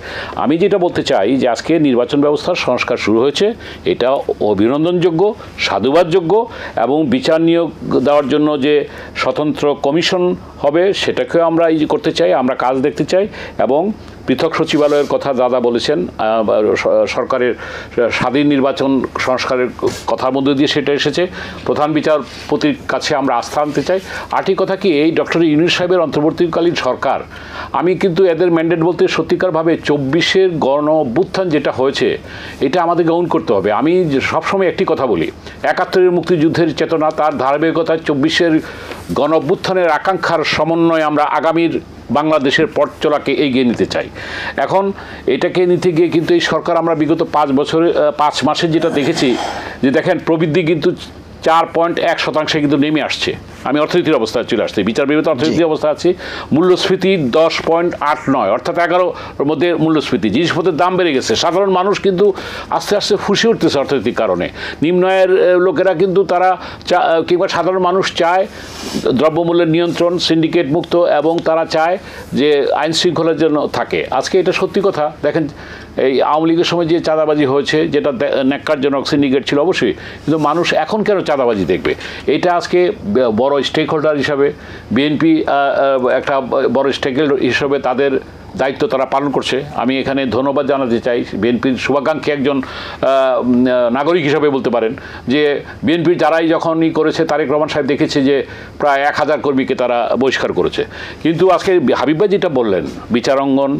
আমি যেটা বলতে চাই যে আজকে নির্বাচন ব্যবস্থার সংস্কার শুরু হয়েছে, এটা অভিনন্দনযোগ্য, সাধুবাদযোগ্য, এবং বিচার নিয়োগ দেওয়ার জন্য যে স্বতন্ত্র কমিশন হবে সেটাকেও আমরা করতে চাই, আমরা কাজ দেখতে চাই। এবং পৃথক সচিবালয়ের কথা দাদা বলেছেন, সরকারের স্বাধীন নির্বাচন সংস্কারের কথার মধ্যে দিয়ে সেটা এসেছে। প্রধান বিচারপতির কাছে আমরা আস্থা আনতে চাই। আরেকটি কথা কি, এই ডক্টর ইউনূস সাহেবের অন্তর্বর্তীকালীন সরকার, আমি কিন্তু এদের ম্যান্ডেট বলতে সত্যিকারভাবে 24-এর গণ অভ্যুত্থান যেটা হয়েছে এটা আমাদের গ্রহণ করতে হবে। আমি সবসময় একটি কথা বলি, 71-এর মুক্তিযুদ্ধের চেতনা, তার ধারাবাহিকতায় 24-এর গণ অভ্যুত্থানের আকাঙ্ক্ষার সমন্বয়ে আমরা আগামীর বাংলাদেশের পথ চলাকে এগিয়ে নিতে চাই। এখন এটাকে নিতে গিয়ে কিন্তু এই সরকার আমরা বিগত 5 মাসে যেটা দেখেছি, যে দেখেন প্রবৃদ্ধি কিন্তু 4.1% কিন্তু নেমে আসছে। আমি অর্থনীতির অবস্থায় চলে আসছি, বিচার বিভাগের অর্থনীতির অবস্থা আছি। মূল্যস্ফীতি 10.89, অর্থাৎ 11 মধ্যে মূল্যস্ফীতি। জিনিসপত্রের দাম বেড়ে গেছে, সাধারণ মানুষ কিন্তু আস্তে আস্তে ফুঁসে উঠতেছে অর্থনৈতিক কারণে। নিম্ন আয়ের লোকেরা কিন্তু তারা কিংবা সাধারণ মানুষ চায় দ্রব্যমূল্যের নিয়ন্ত্রণ, সিন্ডিকেট মুক্ত, এবং তারা চায় যে আইন শৃঙ্খলার জন্য থাকে। আজকে এটা সত্যি কথা। দেখেন এই আওয়ামী লীগের সময় যে চাঁদাবাজি হয়েছে, যেটা ন্যাক্কারজনক, সিন্ডিকেট ছিল অবশ্যই, কিন্তু মানুষ এখন কেন চাঁদাবাজি দেখবে? এটা আজকে বড় স্টেক হোল্ডার হিসাবে বিএনপি একটা বড় স্টেক হোল্ডার হিসাবে তাদের দায়িত্ব তারা পালন করছে। আমি এখানে ধন্যবাদ জানাতে চাই বিএনপির শুভাকাঙ্ক্ষী একজন নাগরিক হিসাবে বলতে পারেন যে বিএনপির যারাই যখনই করেছে, তারেক রহমান সাহেব দেখেছে যে প্রায় 1000 কর্মীকে তারা বহিষ্কার করেছে। কিন্তু আজকে হাবিব ভাই যেটা বললেন বিচারাঙ্গন,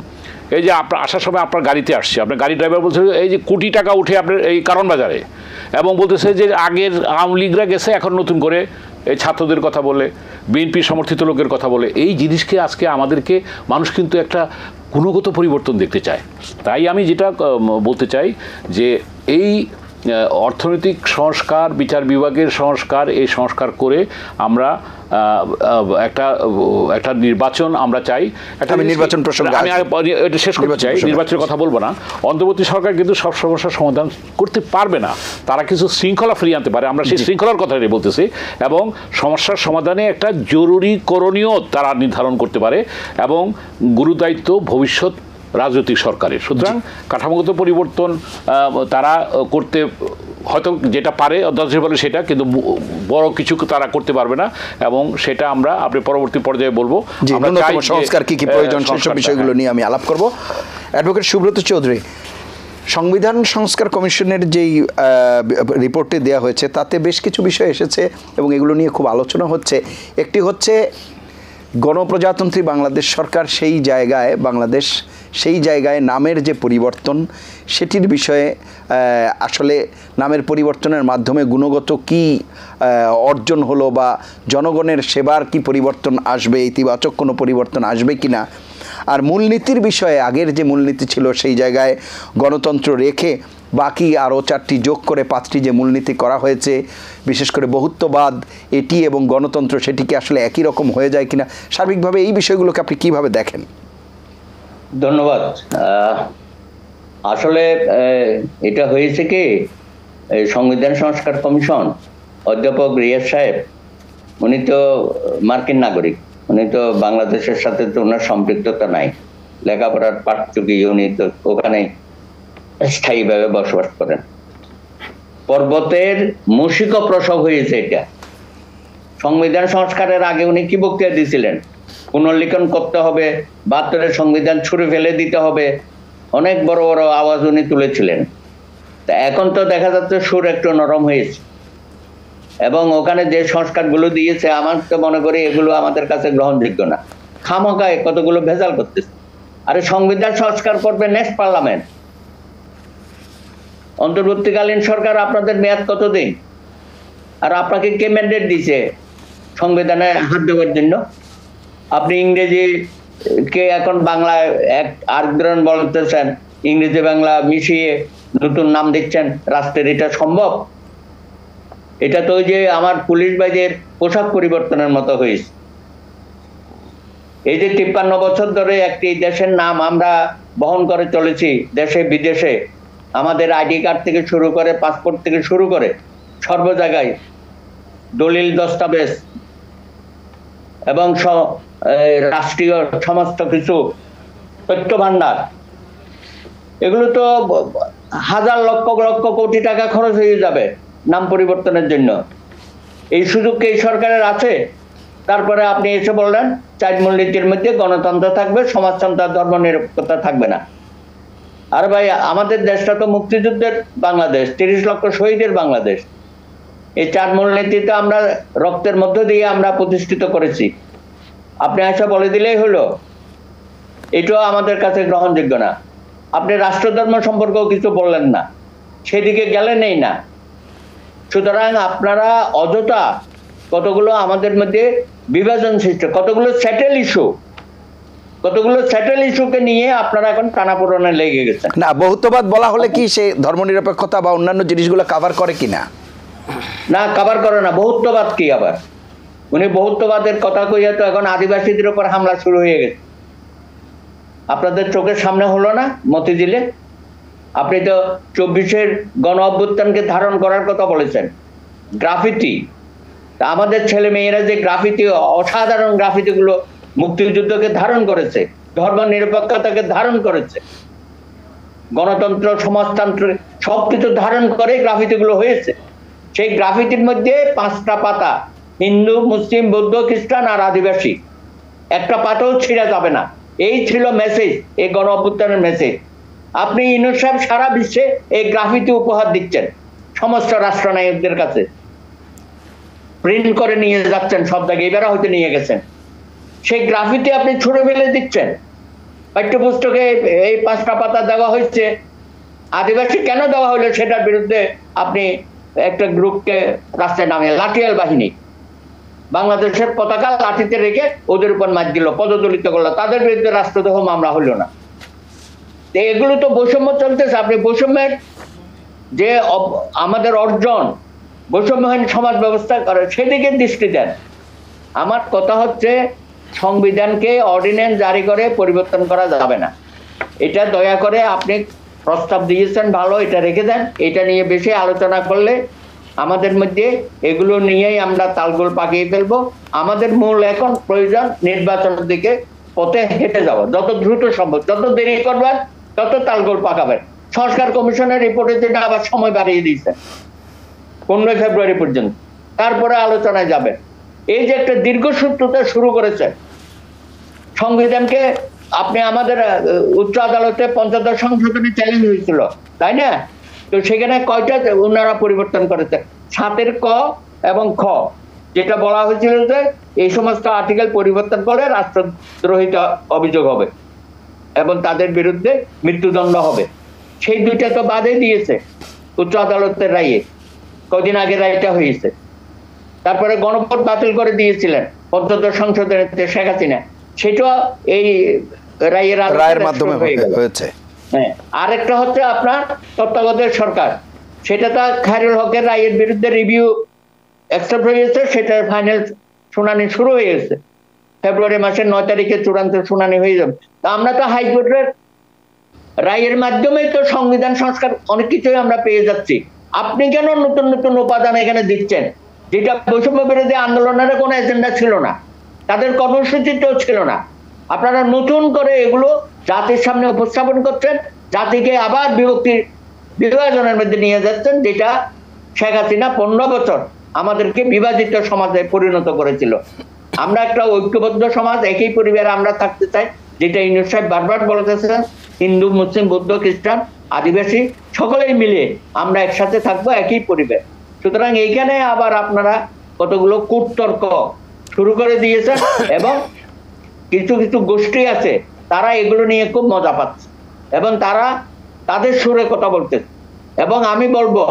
এই যে আপনার আসার সময় আপনার গাড়িতে আসছে, আপনার গাড়ি ড্রাইভার বলছে এই যে কোটি টাকা উঠে আপনার এই কারণ বাজারে, এবং বলতেছে যে আগের আওয়ামী লীগরা গেছে, এখন নতুন করে এই ছাত্রদের কথা বলে, বিএনপি সমর্থিত লোকের কথা বলে। এই জিনিসকে আজকে আমাদেরকে মানুষ কিন্তু একটা গুণগত পরিবর্তন দেখতে চায়। তাই আমি যেটা বলতে চাই যে এই অর্থনৈতিক সংস্কার, বিচার বিভাগের সংস্কার, এই সংস্কার করে আমরা একটা নির্বাচন আমরা চাই। আমি নির্বাচন প্রসঙ্গে আমি এটা শেষ করতে চাই, নির্বাচনের কথা বলবো না। অন্তর্বর্তী সরকার কিন্তু সব সমস্যার সমাধান করতে পারবে না, তারা কিছু শৃঙ্খলা ফিরিয়ে আনতে পারে, আমরা সেই শৃঙ্খলার কথাটাই বলতেছি। এবং সমস্যার সমাধানে একটা জরুরি করণীয় তারা নির্ধারণ করতে পারে, এবং গুরুদায়িত্ব ভবিষ্যৎ রাজনৈতিক সরকারের। সুতরাং কাঠামোগত পরিবর্তন তারা করতে হয়তো যেটা পারে অধ্যাদেশ বলে সেটা, কিন্তু বড় কিছু তারা করতে পারবে না, এবং সেটা আমরা আপনি পরবর্তী পর্যায়ে বলবো। সংস্কার কি কি প্রয়োজন সেসব বিষয়গুলো নিয়ে আমি আলাপ করব। অ্যাডভোকেট সুব্রত চৌধুরী, সংবিধান সংস্কার কমিশনের যেই রিপোর্টটি দেওয়া হয়েছে তাতে বেশ কিছু বিষয় এসেছে এবং এগুলো নিয়ে খুব আলোচনা হচ্ছে। একটি হচ্ছে গণপ্রজাতন্ত্রী বাংলাদেশ সরকার, সেই জায়গায় নামের যে পরিবর্তন, সেটির বিষয়ে আসলে নামের পরিবর্তনের মাধ্যমে গুণগত কি অর্জন হলো, বা জনগণের সেবার কি পরিবর্তন আসবে, ইতিবাচক কোনো পরিবর্তন আসবে কি না। আর মূলনীতির বিষয়ে আগের যে মূলনীতি ছিল সেই জায়গায় গণতন্ত্র রেখে বাকি আরও 4টি যোগ করে 5টি যে মূলনীতি করা হয়েছে, বিশেষ করে বহুত্ববাদ এটি এবং গণতন্ত্র, সেটিকে আসলে একই রকম হয়ে যায় কিনা, সার্বিকভাবে এই বিষয়গুলোকে আপনি কিভাবে দেখেন? ধন্যবাদ। আসলে এটা হয়েছে কি, সংবিধান সংস্কার কমিশন, অধ্যাপক রিয়াজ সাহেব, উনি তো মার্কিন নাগরিক, উনি তো বাংলাদেশের সাথে তো ওনার সম্পৃক্ততা নাই, লেখাপড়ার পাঠযোগী, উনি তো ওখানে স্থায়ীভাবে বসবাস করেন। পর্বতের মুশিক প্রসব হয়েছে এটা। সংবিধান সংস্কারের আগে উনি কি বক্তৃতা দিয়েছিলেন? পুনর্লিখন করতে হবে, 72-এর সংবিধান ছুঁড়ে ফেলে দিতে হবে, অনেক বড় বড় আওয়াজ উনি তুলেছিলেন। তা এখন তো দেখা যাচ্ছে সুর একটু নরম হয়েছে, এবং ওখানে যে সংস্কারগুলো দিয়েছে আমার তো মনে করি এগুলো আমাদের কাছে গ্রহণযোগ্য না। খামোখায় কতগুলো ভেজাল করতেছে। আরে সংবিধান সংস্কার করবে নেক্সট পার্লামেন্ট, অন্তর্বর্তীকালীন সরকার, আপনাদের মেয়াদ কতদিন? আর আপনাকে কে ম্যান্ডেট দিছে সংবিধানে হাত দেওয়ার জন্য? আপনি ইংরেজি কে এখন বাংলায় এক আরেকজন বলতেছেন, ইংরেজি বাংলা মিশিয়ে নতুন নাম দিচ্ছেন রাষ্ট্রের, এটা সম্ভব? এটা তো ওই যে আমার পুলিশ বাহিনীর পোশাক পরিবর্তনের মতো হয়েছে। এই যে 53 বছর ধরে একটি দেশের নাম আমরা বহন করে চলেছি দেশে বিদেশে, আমাদের আইডি কার্ড থেকে শুরু করে পাসপোর্ট থেকে শুরু করে সর্ব জায়গায় দলিল দস্তাবেজ এবং রাষ্ট্রীয় সমস্ত কিছু তথ্য ভান্ডার, এগুলো তো হাজার লক্ষ লক্ষ কোটি টাকা খরচ হয়ে যাবে নাম পরিবর্তনের জন্য। এই সুযোগ কি এই সরকারের আছে? তারপরে আপনি এসে বললেন 4 মূলনীতির মধ্যে গণতন্ত্র থাকবে, সমাজতন্ত্র, ধর্ম নিরপেক্ষতা থাকবে না। আর ভাই, আমাদের দেশটা তো মুক্তিযুদ্ধের বাংলাদেশ, 30 লক্ষ শহীদের বাংলাদেশ। এই 4 মূলনীতিতে আমরা রক্তের মধ্য দিয়ে আমরা প্রতিষ্ঠিত করেছি। আপনি আশা বলে দিলেই হলো, এটাও আমাদের কাছে গ্রহণযোগ্য না। আপনি রাষ্ট্রধর্ম সম্পর্কেও কিছু বললেন না, সেদিকে গেলেনই না। সুতরাং আপনারা অযথা কতগুলো আমাদের মধ্যে বিভাজন সৃষ্টি, কতগুলো স্যাটেল ইস্যুকে নিয়ে আপনারা এখন টানাপোড়েনে লেগে গেছেন। না, বহুত্ববাদ বলা হলে কি সে ধর্মনিরপেক্ষতা বা অন্যান্য জিনিসগুলো কভার করে কিনা? না, কভার করে না। বহুত্ববাদ কি আবার? উনি বহুত্ববাদের কথা কইয়া তো এখন আদিবাসীদের উপর হামলা শুরু হয়ে গেছে। আপনাদের চোখের সামনে হলো না মতিঝিলে? আপনি তো 24-এর গণ অভ্যুত্থানকে ধারণ করার কথা বলেছেন, গ্রাফিতি। তা আমাদের ছেলে মেয়েরা যে গ্রাফিতি, অসাধারণ গ্রাফিতিগুলো মুক্তিযুদ্ধকে ধারণ করেছে, ধর্ম নিরপেক্ষতাকে ধারণ করেছে, গণতন্ত্র, সমাজতন্ত্র সবকিছু ধারণ করে গ্রাফিতিগুলো হয়েছে। সেই গ্রাফিতির মধ্যে 5টা পাতা, হিন্দু, মুসলিম, বৌদ্ধ, খ্রিস্টান আর আদিবাসী, একটা পাতাও ছিঁড়া যাবে না। এই ছিল মেসেজ, এই গণ অভ্যুত্থানের মেসেজ। আপনি ইউনূস সাহেব সারা বিশ্বে এই গ্রাফিতি উপহার দিচ্ছেন সমস্ত রাষ্ট্রনায়কদের কাছে, প্রিন্ট করে নিয়ে যাচ্ছেন সব জায়গায়, এবারে হয়তো নিয়ে গেছেন। সেই গ্রাফিতি আপনি ছুড়ে ফেলে দিচ্ছেন। পাঠ্যপুস্তকে এই 5টা পাতা দেওয়া হয়েছে, আদিবাসী কেন দেওয়া হলো সেটার বিরুদ্ধে আপনি একটা গ্রুপকে রাস্তায় নামিয়ে, লাঠিয়াল বাহিনী বাংলাদেশের পতাকা লাঠিতে রেখে ওদের উপর মার দিল, পদদলিত করলো, তাদের বিরুদ্ধে রাষ্ট্রদ্রোহ মামলা হলো না। এগুলো তো বৈষম্য চলতেছে। আপনি বৈষম্যের যে আমাদের অর্জন, বৈষম্যহীন সমাজ ব্যবস্থা করে সেদিকে দৃষ্টি দেন। আমার কথা হচ্ছে, সংবিধানকে অর্ডিন্যান্স জারি করে পরিবর্তন করা যাবে না। এটা দয়া করে আপনি প্রস্তাব দিয়েছেন ভালো, এটা রেখে দেন। এটা নিয়ে বেশি আলোচনা করলে আমাদের মধ্যে এগুলো নিয়েই আমরা তালগোল পাকিয়ে ফেলবো। আমাদের মূল এখন প্রয়োজন নির্বাচনের দিকে পথে হেঁটে যাওয়া, যত দ্রুত সম্ভব। যত দেরি করবেন তত তালগোল পাকাবেন। সংস্কার কমিশনের রিপোর্টে যেটা আবার সময় বাড়িয়ে দিয়েছেন 15 ফেব্রুয়ারি পর্যন্ত, তারপরে আলোচনায় যাবেন। এই যে একটা দীর্ঘসূত্রতা শুরু করেছেন সংবিধানকে, আপনি আমাদের উচ্চ আদালতে 75 সংশোধনী চ্যালেঞ্জ হয়েছিল, তাই না? তো সেখানে কয়টা ওনারা পরিবর্তন করেছে? 7-এর ক এবং খ, যেটা বলা হয়েছিল যে এই সমস্ত আর্টিকেল পরিবর্তন করে রাষ্ট্রদ্রোহিতা অভিযোগ হবে এবং তাদের বিরুদ্ধে মৃত্যুদণ্ড হবে। সেই 2টা তো বাদে দিয়েছে উচ্চ আদালতের রায়ে, কদিন আগে রায়টা হয়েছে। তারপরে গণভোট বাতিল করে দিয়েছিলেন 75 সংশোধনীতে শেখ হাসিনা, সেটা এই রায়ের মাধ্যমে হয়েছে। হ্যাঁ, আরেকটা হচ্ছে আপনার তত্ত্বাবধায়ক সরকার, সেটা তো খায়রুল হকের রায়ের বিরুদ্ধে রিভিউ অ্যাকসেপ্ট হয়ে গেছে, সেটার ফাইনাল শুনানি শুরু হয়ে গেছে। ফেব্রুয়ারি মাসের 9 তারিখে চূড়ান্ত শুনানি হয়ে যাবে। তা আমরা তো হাইকোর্টের রায়ের মাধ্যমেই তো সংবিধান সংস্কার অনেক কিছুই আমরা পেয়ে যাচ্ছি। আপনি কেন নতুন নতুন উপাদান এখানে দিচ্ছেন, যেটা বৈষম্য বিরোধী আন্দোলনের কোনো এজেন্ডা ছিল না, তাদের কর্মসূচিতেও ছিল না? আপনারা নতুন করে এগুলো জাতির সামনে উপস্থাপন করছেন, জাতিকে আবার বিভাজনের মধ্যে নিয়ে যাচ্ছেন, যেটা শেখ হাসিনা 15 বছর আমাদেরকে বিভাজিত সমাজে পরিণত করেছিল। আমরা একটা ঐক্যবদ্ধ সমাজ, একই পরিবারে আমরা থাকতে চাই, যেটা ইউনূস সাহেব বারবার বলতেছেন, হিন্দু, মুসলিম, বৌদ্ধ, খ্রিস্টান আদিবাসী সকলেই মিলে আমরা একসাথে থাকবো, একই পরিবেশ। সুতরাং এইখানে আবার আপনারা কতগুলো কূটতর্ক শুরু করে দিয়েছেন এবং কিছু কিছু গোষ্ঠী আছে তারা এগুলো নিয়ে খুব মজা পাচ্ছে এবং তারা তাদের সুরে কথা বলতেছে। এবং আমি বলবো,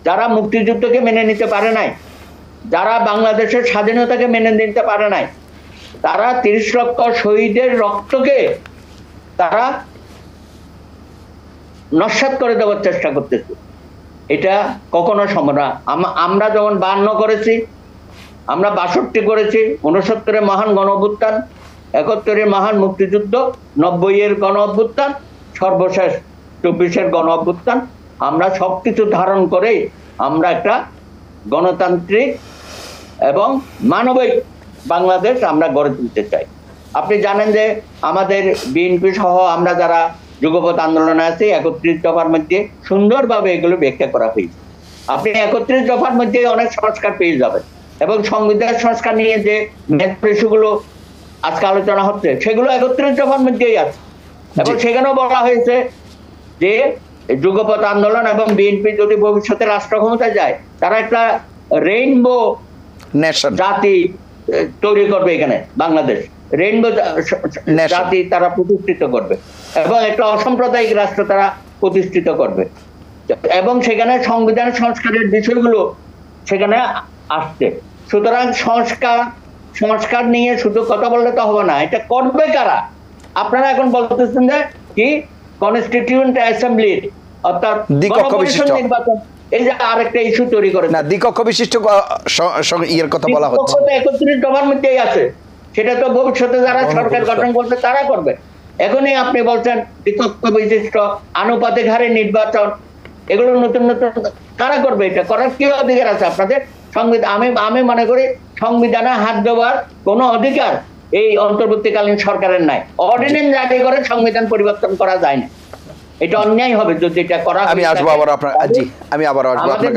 যারা মুক্তিযুদ্ধকে মেনে নিতে পারে নাই, যারা বাংলাদেশের স্বাধীনতাকে মেনে নিতে পারে নাই, তারা 30 লক্ষ শহীদের রক্তকে তারা নস্যাৎ করে দেওয়ার চেষ্টা করতেছে। এটা কখনো সম্ভব না। আমরা যখন 52 করেছি, আমরা 62 করেছি, 69-এর মহান গণ অভ্যুত্থান, 71-এর মহান মুক্তিযুদ্ধ, 90-এর গণ অভ্যুত্থান, সর্বশেষ 24-এর গণ অভ্যুত্থান, আমরা সবকিছু ধারণ করে আমরা একটা গণতান্ত্রিক এবং মানবিক বাংলাদেশ আমরা গড়ে তুলতে চাই। আপনি জানেন যে আমাদের বিএনপি সহ আমরা যারা যুগপৎ আন্দোলনে আছি, 31 দফার মধ্যে সুন্দরভাবে এগুলো ব্যাখ্যা করা হয়েছে। আপনি 31 দফার মধ্যে অনেক সংস্কার পেয়ে যাবেন এবং সংবিধান সংস্কার নিয়ে যে ইস্যুগুলো আজকে আলোচনা হচ্ছে সেগুলো 31 দফার মধ্যেই আছে। এবং সেখানেও বলা হয়েছে যে যুগপৎ আন্দোলন এবং বিএনপি যদি ভবিষ্যতে রাষ্ট্র ক্ষমতায় যায়, তারা একটা রেইনবো নেশন জাতি তৈরি করবে, এখানে বাংলাদেশ রেইনবো জাতি তারা প্রতিষ্ঠিত করবে এবং একটা অসাম্প্রদায়িক রাষ্ট্র তারা প্রতিষ্ঠিত করবে এবং সেখানে সংবিধান সংস্কারের বিষয়গুলো সেখানে আসছে। সুতরাং সংস্কার নিয়ে শুধু কথা বললে তো হবে না, এটা করবে কারা? আপনারা এখন বলতেছেন যে কি কনস্টিটিউয়েন্ট অ্যাসেম্বলির অর্থাৎ গণপরিষদ নির্বাচন, এই যে আরেকটা ইস্যু তৈরি করে না, দ্বিকক্ষ বিশিষ্ট ইয়ের কথা বলা হচ্ছে। 31 দফার মধ্যেই আছে, সেটা তো ভবিষ্যতে যারা সরকার গঠন করবে তারা করবে। এখনই আপনি বলছেন দ্বিকক্ষ বিশিষ্ট আনুপাতিক হারে নির্বাচন, এগুলো নতুন নতুন কারা করবে? এটা করার কি অধিকার আছে আপনাদের? সংবিধান আমি মনে করি সংবিধানে হাত দেওয়ার কোনো অধিকার এই অন্তর্বর্তীকালীন সরকারের নাই। অর্ডিন্যান্স জারি করে সংবিধান পরিবর্তন করা যায় না, এটা অন্যায় হবে যদি এটা করা হয়। আমি আসবো আবার আপনার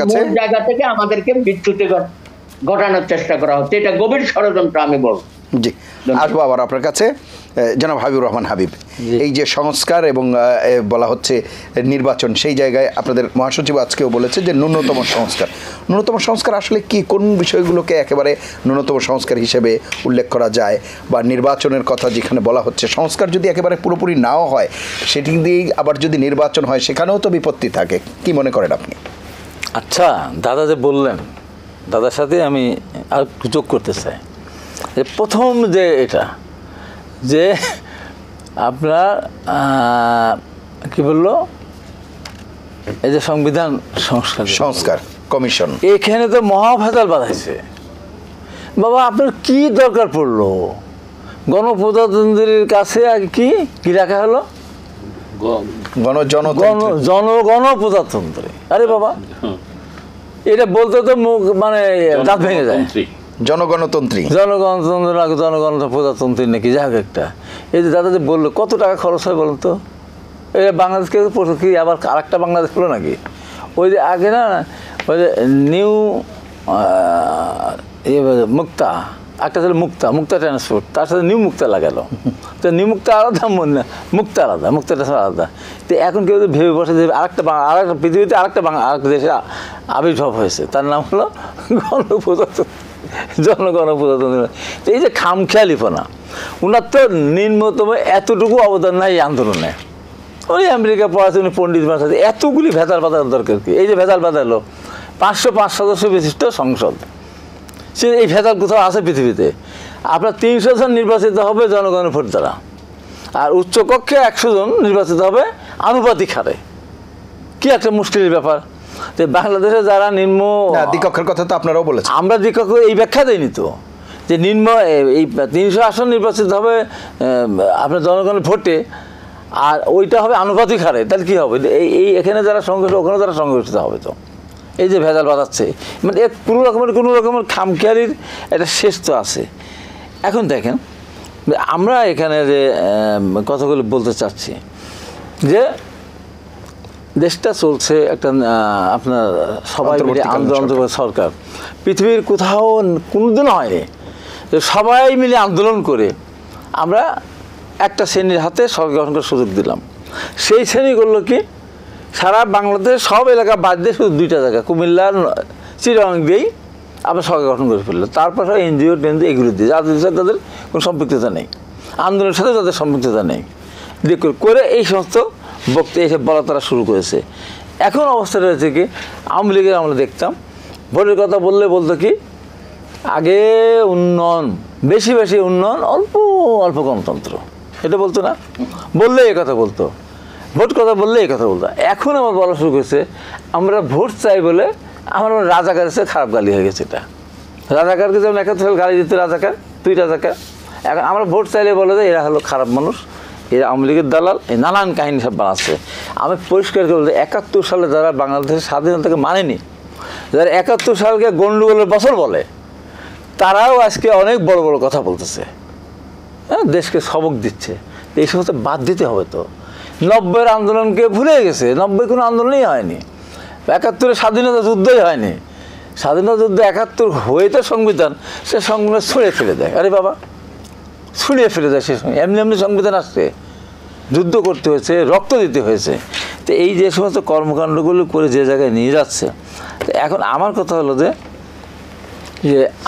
কাছে। মূল জায়গা থেকে আমাদেরকে বিচ্যুতি ঘটানোর চেষ্টা করা হচ্ছে, এটা গভীর ষড়যন্ত্র আমি বলবো। জি, আসবো আবার আপনার কাছে। জনাব হাবিবুর রহমান হাবিব, এই যে সংস্কার এবং বলা হচ্ছে নির্বাচন, সেই জায়গায় আপনাদের মহাসচিব আজকেও বলেছে যে ন্যূনতম সংস্কার আসলে কি, কোন বিষয়গুলোকে একেবারে ন্যূনতম সংস্কার হিসেবে উল্লেখ করা যায়? বা নির্বাচনের কথা যেখানে বলা হচ্ছে, সংস্কার যদি একেবারে পুরোপুরি নাও হয়, সেটি দিয়েই আবার যদি নির্বাচন হয় সেখানেও তো বিপত্তি থাকে, কি মনে করেন আপনি? আচ্ছা, দাদা যে বললেন, দাদার সাথে আমি আর যোগ করতে চাই যে প্রথম যে এটা যে আপনার কি বললো, এই যে সংস্কার কমিশন, এখানে তো মহাভেজাল বাঁধাইছে। বাবা, আপনার কি দরকার পড়লো? গণপ্রজাতন্ত্রের কাছে কি কি রাখা হলো? গণপ্রজাতন্ত্রে। আরে বাবা, এটা বলতে তো মুখ মানে দাঁত ভেঙে যায়। জনগণতন্ত্র প্রজাতন্ত্রী নাকি, যাই হোক একটা। এই যে দাদা যে বললো কত টাকা খরচ হয় বলুন তো? এটা বাংলাদেশকে কি আবার আরেকটা বাংলাদেশ হলো নাকি? ওই যে আগে না, ওই যে নিউ মুক্তা, একটা ছিল মুক্তা ট্রান্সপোর্ট, তার সাথে নিউ মুক্তা লাগালো। তো নিউ মুক্তা আলাদা, মুক্তা আলাদা। তো এখন কেউ ভেবে বসে যে আরেকটা পৃথিবীতে আরেকটা দেশে আবির্ভাব হয়েছে, তার নাম হলো জনগণপ্রজাতন্ত্র। এই যে খামখেয়ালিপনা, ওনার তো নিম্নতম এতটুকু অবদান নাই এই আন্দোলনে। ওই আমেরিকা পড়াশোনা পণ্ডিত ভাষা এতগুলি ভেজাল বাঁধার দরকার কি? এই যে ভেজাল বাঁধালো 505 সদস্য বিশিষ্ট সংসদ, সে এই ভেজাল কোথাও আছে পৃথিবীতে? আপনার 300 জন নির্বাচিত হবে জনগণের ভোট দ্বারা, আর উচ্চকক্ষে 100 জন নির্বাচিত হবে আনুপাতিক হারে। কি একটা মুশকিলের ব্যাপার। যে বাংলাদেশে যারা নিম্ন দ্বিকক্ষের কথা তো আপনারাও বলেছেন, আমরা দ্বিকক্ষ এই ব্যাখ্যা দেয়নি তো, যে নিম্ন এই 300 আসন নির্বাচিত হবে আপনার জনগণের ভোটে, আর ওইটা হবে আনুপাতিক হারে। তাহলে কী হবে? এই এখানে যারা সংঘর্ষ, ওখানে যারা সংঘর্ষিত হবে। তো এই যে ভেজাল বাঁধাচ্ছে, মানে এর কোনো রকমের খামখেয়ালির একটা শেষ তো আছে। এখন দেখেন, আমরা এখানে যে কথাগুলো বলতে চাচ্ছি যে দেশটা চলছে একটা আপনার সবাই মিলে আন্দোলন সরকার, পৃথিবীর কোথাও কোনোদিন হয়নি যে সবাই মিলে আন্দোলন করে আমরা একটা শ্রেণীর হাতে সরকার গঠন করার সুযোগ দিলাম। সেই শ্রেণী করলো কি, সারা বাংলাদেশের সব এলাকা বাদ দিয়ে শুধু 2টা জায়গা কুমিল্লার চিটাগাং দিয়েই আমরা সরকার গঠন করে ফেললো। তারপর এনজিও টেনজিও এগুলো দিয়ে যাদের সাথে তাদের কোনো সম্পৃক্ততা নেই, আন্দোলনের সাথে তাদের সম্পৃক্ততা নেই করে এই সমস্ত বক্তব্য এসে বলা তারা শুরু করেছে। এখন অবস্থাটা হচ্ছে কি, আওয়ামী লীগের আমরা দেখতাম ভোটের কথা বললে বলতো কি আগে উন্নয়ন, বেশি বেশি উন্নয়ন, অল্প অল্প গণতন্ত্র, এটা বলতো না, বললে এই কথা বলতো, ভোট কথা বললে এই কথা বলতো। এখন আমার বলা শুরু করেছে আমরা ভোট চাই বলে আমার রাজাকার এসে খারাপ গালি হয়ে গেছে। এটা রাজাকারকে যেমন 71 সাল গালি দিতে রাজাকার, তুই রাজাকার, এখন আমরা ভোট চাইলে বলে যে এরা হলো খারাপ মানুষ, এরা আওয়ামী লীগের দালাল, এই নানান কাহিনী সব বানাচ্ছে। আমি পরিষ্কার করে বলতে 71 সালে যারা বাংলাদেশের স্বাধীনতাকে মানেনি, যারা 71 সালকে গন্ডগোলের বছর বলে, তারাও আজকে অনেক বড় বড় কথা বলতেছে, হ্যাঁ, দেশকে সবক দিচ্ছে। এই সমস্ত বাদ দিতে হবে। তো 90-এর আন্দোলনকে ভুলে গেছে, 90 কোনো আন্দোলনই হয়নি, 71-এর স্বাধীনতা যুদ্ধই হয়নি। স্বাধীনতা যুদ্ধ 71 হয়ে তো সংবিধান, সে সংবিধান ছুঁড়ে ফেলে দেয়। আরে বাবা, ছুঁড়িয়ে ফেলে দেয় সে সময়, এমনি এমনি সংবিধান আসছে, যুদ্ধ করতে হয়েছে, রক্ত দিতে হয়েছে। তো এই যে সমস্ত কর্মকাণ্ডগুলো করে যে জায়গায় নিয়ে যাচ্ছে, তো এখন আমার কথা হলো যে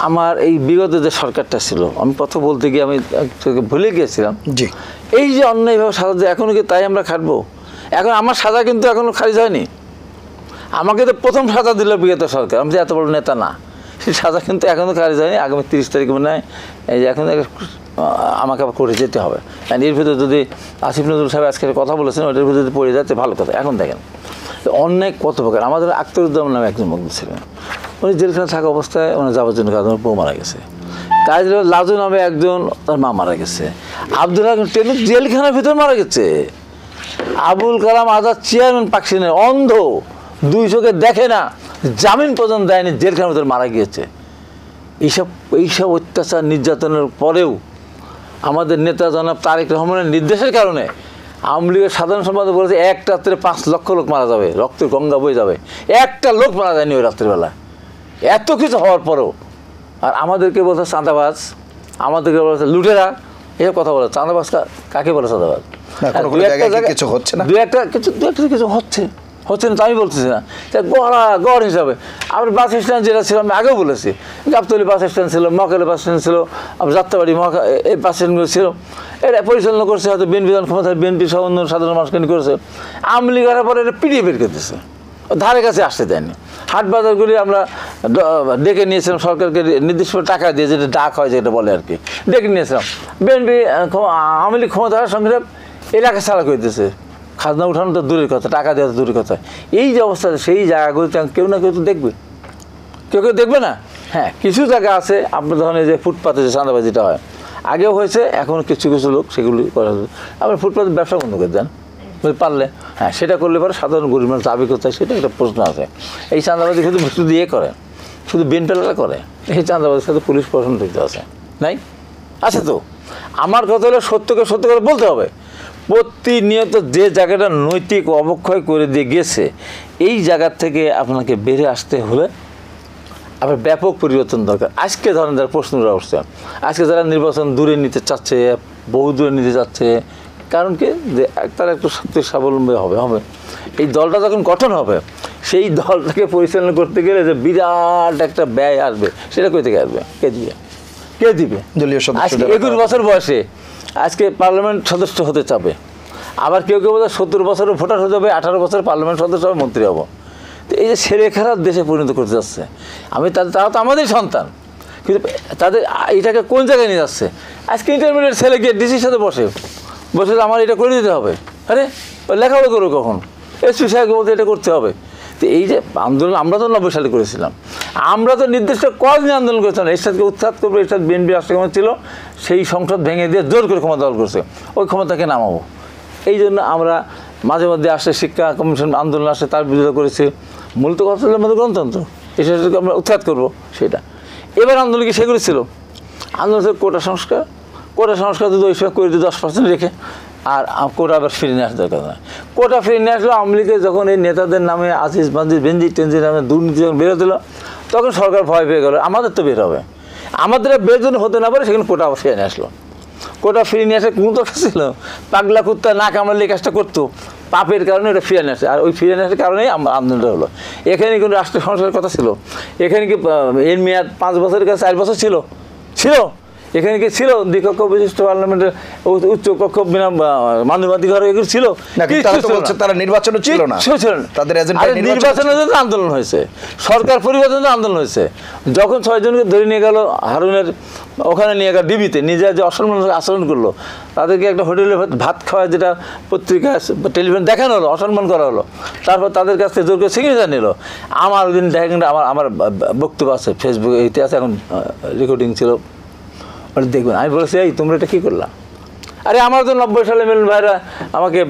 আমার এই বিগত যে সরকারটা ছিল, আমি কথা বলতে গিয়ে আমি ভুলে গিয়েছিলাম, জি, এই যে অন্যায়ভাবে সাজা যে এখনও কি তাই আমরা খাটবো? এখন আমার সাজা কিন্তু এখনও খারিজ হয়নি। আমাকে তো প্রথম সাজা দিল বিগত সরকার, আমি তো এত বড় নেতা না, সেই সাজা কিন্তু এখনও খারিজ হয়নি। আগামী 30 তারিখ মনে হয় এই যে এখন আমাকে আবার করে যেতে হবে। এর ভিতরে যদি আসিফ নজরুল সাহেব আজকে কথা বলেছেন, ওটার ভিতরে যদি পড়ে যাচ্ছে ভালো কথা। এখন দেখেন অন্যায় কত প্রকার। আমাদের আখতারুজ্জামান নামে একজন মুগ্ধ ছিলেন, উনি জেলখানে থাকা অবস্থায় ওনার যাবজ্জীবন কারাদণ্ড বউ মারা গেছে। কাজী লাজু নামে একজন, তার মা মারা গেছে। আব্দুল হাকিম টেনু জেলখানার ভিতরে মারা গেছে। আবুল কালাম আজাদ চেয়ারম্যান পাকশিনের অন্ধ, 2 চোখে দেখে না, জামিন পর্যন্ত দেয়নি, জেলখানার ভিতরে মারা গিয়েছে। এইসব অত্যাচার নির্যাতনের পরেও আমাদের নেতা জনাব তারেক রহমানের নির্দেশের কারণে আওয়ামী লীগের সাধারণ সম্পাদক বলেছে 1 রাত্রে 5 লক্ষ লোক মারা যাবে, রক্তের গঙ্গা বয়ে যাবে। একটা লোক মারা যায়নি ওই রাত্রিবেলা, এত কিছু হওয়ার পরেও। আর আমাদেরকে বলছে চাঁদাবাজ, আমাদেরকে বলেছে লুটেরা, এসব কথা বলে। চাঁদাবাজ কাকে বলে? চাঁদাবাজ। কিছু হচ্ছে না, দু একটা কিছু হচ্ছে না তো আমি বলতেছি না, গড় হিসাবে। আমরা বাস স্ট্যান্ড যেটা ছিল, আমি আগেও বলেছি, গাবতলী বাস স্ট্যান্ড ছিল, মহাখালী বাস স্ট্যান্ড ছিল, যাত্রাবাড়ি এই বাস স্ট্যান্ডগুলো ছিল, এটা পরিচালনা করছে হয়তো বিএনপি ক্ষমতা, বিএনপি সহ অন্য সাধারণ মানুষকে করেছে। আওয়ামী লীগ আসার পরে এটা পিটিয়ে বের করে দিচ্ছে, ধারে কাছে আসতে দেয়নি। হাট বাজারগুলি আমরা ডেকে নিয়েছিলাম সরকারকে নির্দিষ্ট টাকা দিয়ে, যেটা ডাক হয় যেটা বলে আর কি, ডেকে নিয়েছিলাম। বিএনপি আওয়ামী লীগ ক্ষমতা হওয়ার সঙ্গে এলাকা ছাড়া করে দিয়েছে, খাজনা উঠানো তো দূরের কথা, টাকা দেওয়া তো দূরের কথা। এই যে অবস্থা, সেই জায়গাগুলিতে কেউ না কেউ তো দেখবে, কেউ দেখবে না। হ্যাঁ, কিছু জায়গা আছে আপনার ধরেন যে ফুটপাতে যে চাঁদাবাজিটা হয়, আগেও হয়েছে, এখন কিছু কিছু লোক সেগুলি করা হচ্ছে। আপনি ফুটপাতে ব্যবসা বন্ধ করে দেন পারলে, হ্যাঁ, সেটা করলে পরে সাধারণ গরিব মানুষ দাবি করতে হয়, সেটা একটা প্রশ্ন আছে। এই চাঁদাবাজি শুধু দিয়ে করে, শুধু বিএনপিরা করে, এই চাঁদাবাজির সাথে পুলিশ প্রশাসন যুক্ত আছে নাই? আছে তো। আমার কথা হলো সত্যকে সত্য করে বলতে হবে। প্রতিনিয়ত যে জায়গাটা নৈতিক অবক্ষয় করে দিয়ে গেছে, এই জায়গার থেকে আপনাকে বেরিয়ে আসতে হলে আবার ব্যাপক পরিবর্তন দরকার। আজকে ধরেন যারা প্রশ্নরা উঠছে, আজকে যারা নির্বাচন দূরে নিতে চাচ্ছে, বহু দূরে নিতে চাচ্ছে, কারণ কি যে তারা একটু শক্তি স্বাবলম্বী হবে। এই দলটা যখন গঠন হবে, সেই দলটাকে পরিচালনা করতে গেলে যে বিরাট একটা ব্যয় আসবে, সেটা কই থেকে আসবে? কে দিবে? দলীয় সদস্য। 21 বছর বয়সে আজকে পার্লামেন্ট সদস্য হতে চাবে, আবার কেউ বোধ 70 বছরের ভোটার হয়ে যাবে, 18 বছর পার্লামেন্ট সদস্য হবে, মন্ত্রী হবো। তো এই যে ছেলে খেলার দেশে পরিণত করতে যাচ্ছে, তারা তো আমাদের সন্তান, কিন্তু তাদের এটাকে কোন জায়গায় নিয়ে যাচ্ছে? আজকে ইন্টারমিডিয়েট ছেলে গিয়ে ডিসির সাথে বসে আমার এটা করে দিতে হবে। আরে লেখাপড়া করো কখন? এসপি সাহেবকে বলতে এটা করতে হবে। তো এই যে আন্দোলন আমরা তো 90 সালে করেছিলাম, আমরা তো নির্দিষ্ট কজ নিয়ে আন্দোলন করেছিলাম। এরশাদকে উৎখাত করবো, এরশাদ বিএনপি রাষ্ট্রক্ষমতা ছিল, সেই সংসদ ভেঙে দিয়ে জোর করে ক্ষমতা দল করছে, ওই ক্ষমতাকে নামাবো। এই জন্য আমরা মাঝে মধ্যে আসে শিক্ষা কমিশন আন্দোলন আসে, তার বিরোধিতা করেছি। মূলত কথা হলো আমাদের গণতন্ত্র, এরশাদকে আমরা উৎখাত করবো, সেটা। এবার আন্দোলন কি সেগুলি ছিল? আন্দোলন ছিল কোটা সংস্কার যদি ওই সময় করে দিয়ে 10% রেখে, আর কোটা আবার ফিরে নিয়ে আসা দরকার না। কোটা ফিরে নিয়ে আসলো আওয়ামী লীগের যখন এই নেতাদের নামে আজিজ মাজিজ বেঞ্জি টেঞ্জি নামে দুর্নীতি যখন বেরো দিল, তখন সরকার ভয় পেয়ে গেল আমাদের তো বের হবে, আমাদের বের জন্য হতে না পারে, সেখানে কোটা আবার ফিরে নিয়ে আসলো। কোটা ফিরে নিয়ে আসে কোন দরকার ছিল? পাগলা কুত্তা না কামড়ালে এই কাজটা করতো, পাপের কারণে এটা ফিরে আসে, আর ওই ফিরে আসার কারণেই আন্দোলনটা হলো। এখানে কিন্তু রাষ্ট্র সংস্কারের কথা ছিল, এখানে কি এর মেয়াদ 5 বছরের কাছে 4 বছর ছিল ছিল এখানে কি ছিল দ্বিকক্ষ বিশিষ্ট পার্লামেন্টের উচ্চ কক্ষ মানবাধিকার এগুলো ছিল না, কিন্তু তারা তো বলছে তারা নির্বাচনও ছিল না, তাদের এজেন্ডা নির্বাচনের জন্য আন্দোলন হয়েছে, সরকার পরিবর্তনের জন্য আন্দোলন হয়েছে। যখন 6 জনকে ধরে নিয়ে গেল হারুনের ওখানে নিয়ে গেল ডিবিতে, নিজে যে অসম্মানজনক আচরণ করলো, তাদেরকে একটা হোটেলে ভাত খাওয়া, যেটা পত্রিকা টেলিভিশন দেখানো হলো, অসম্মান করা হলো, তারপর তাদের কাছ থেকে জোর করে সিগনেচার নিল। আমার ওই দিন দেখেন আমার বক্তব্য আছে ফেসবুকে, ইতিহাসে এখন রেকর্ডিং ছিল, ওটা দেখবেন। আমি বলেছি, এই তোমরা এটা কী করলাম? আরে আমার তো 90 সালে মিলন ভাইরা আমাকে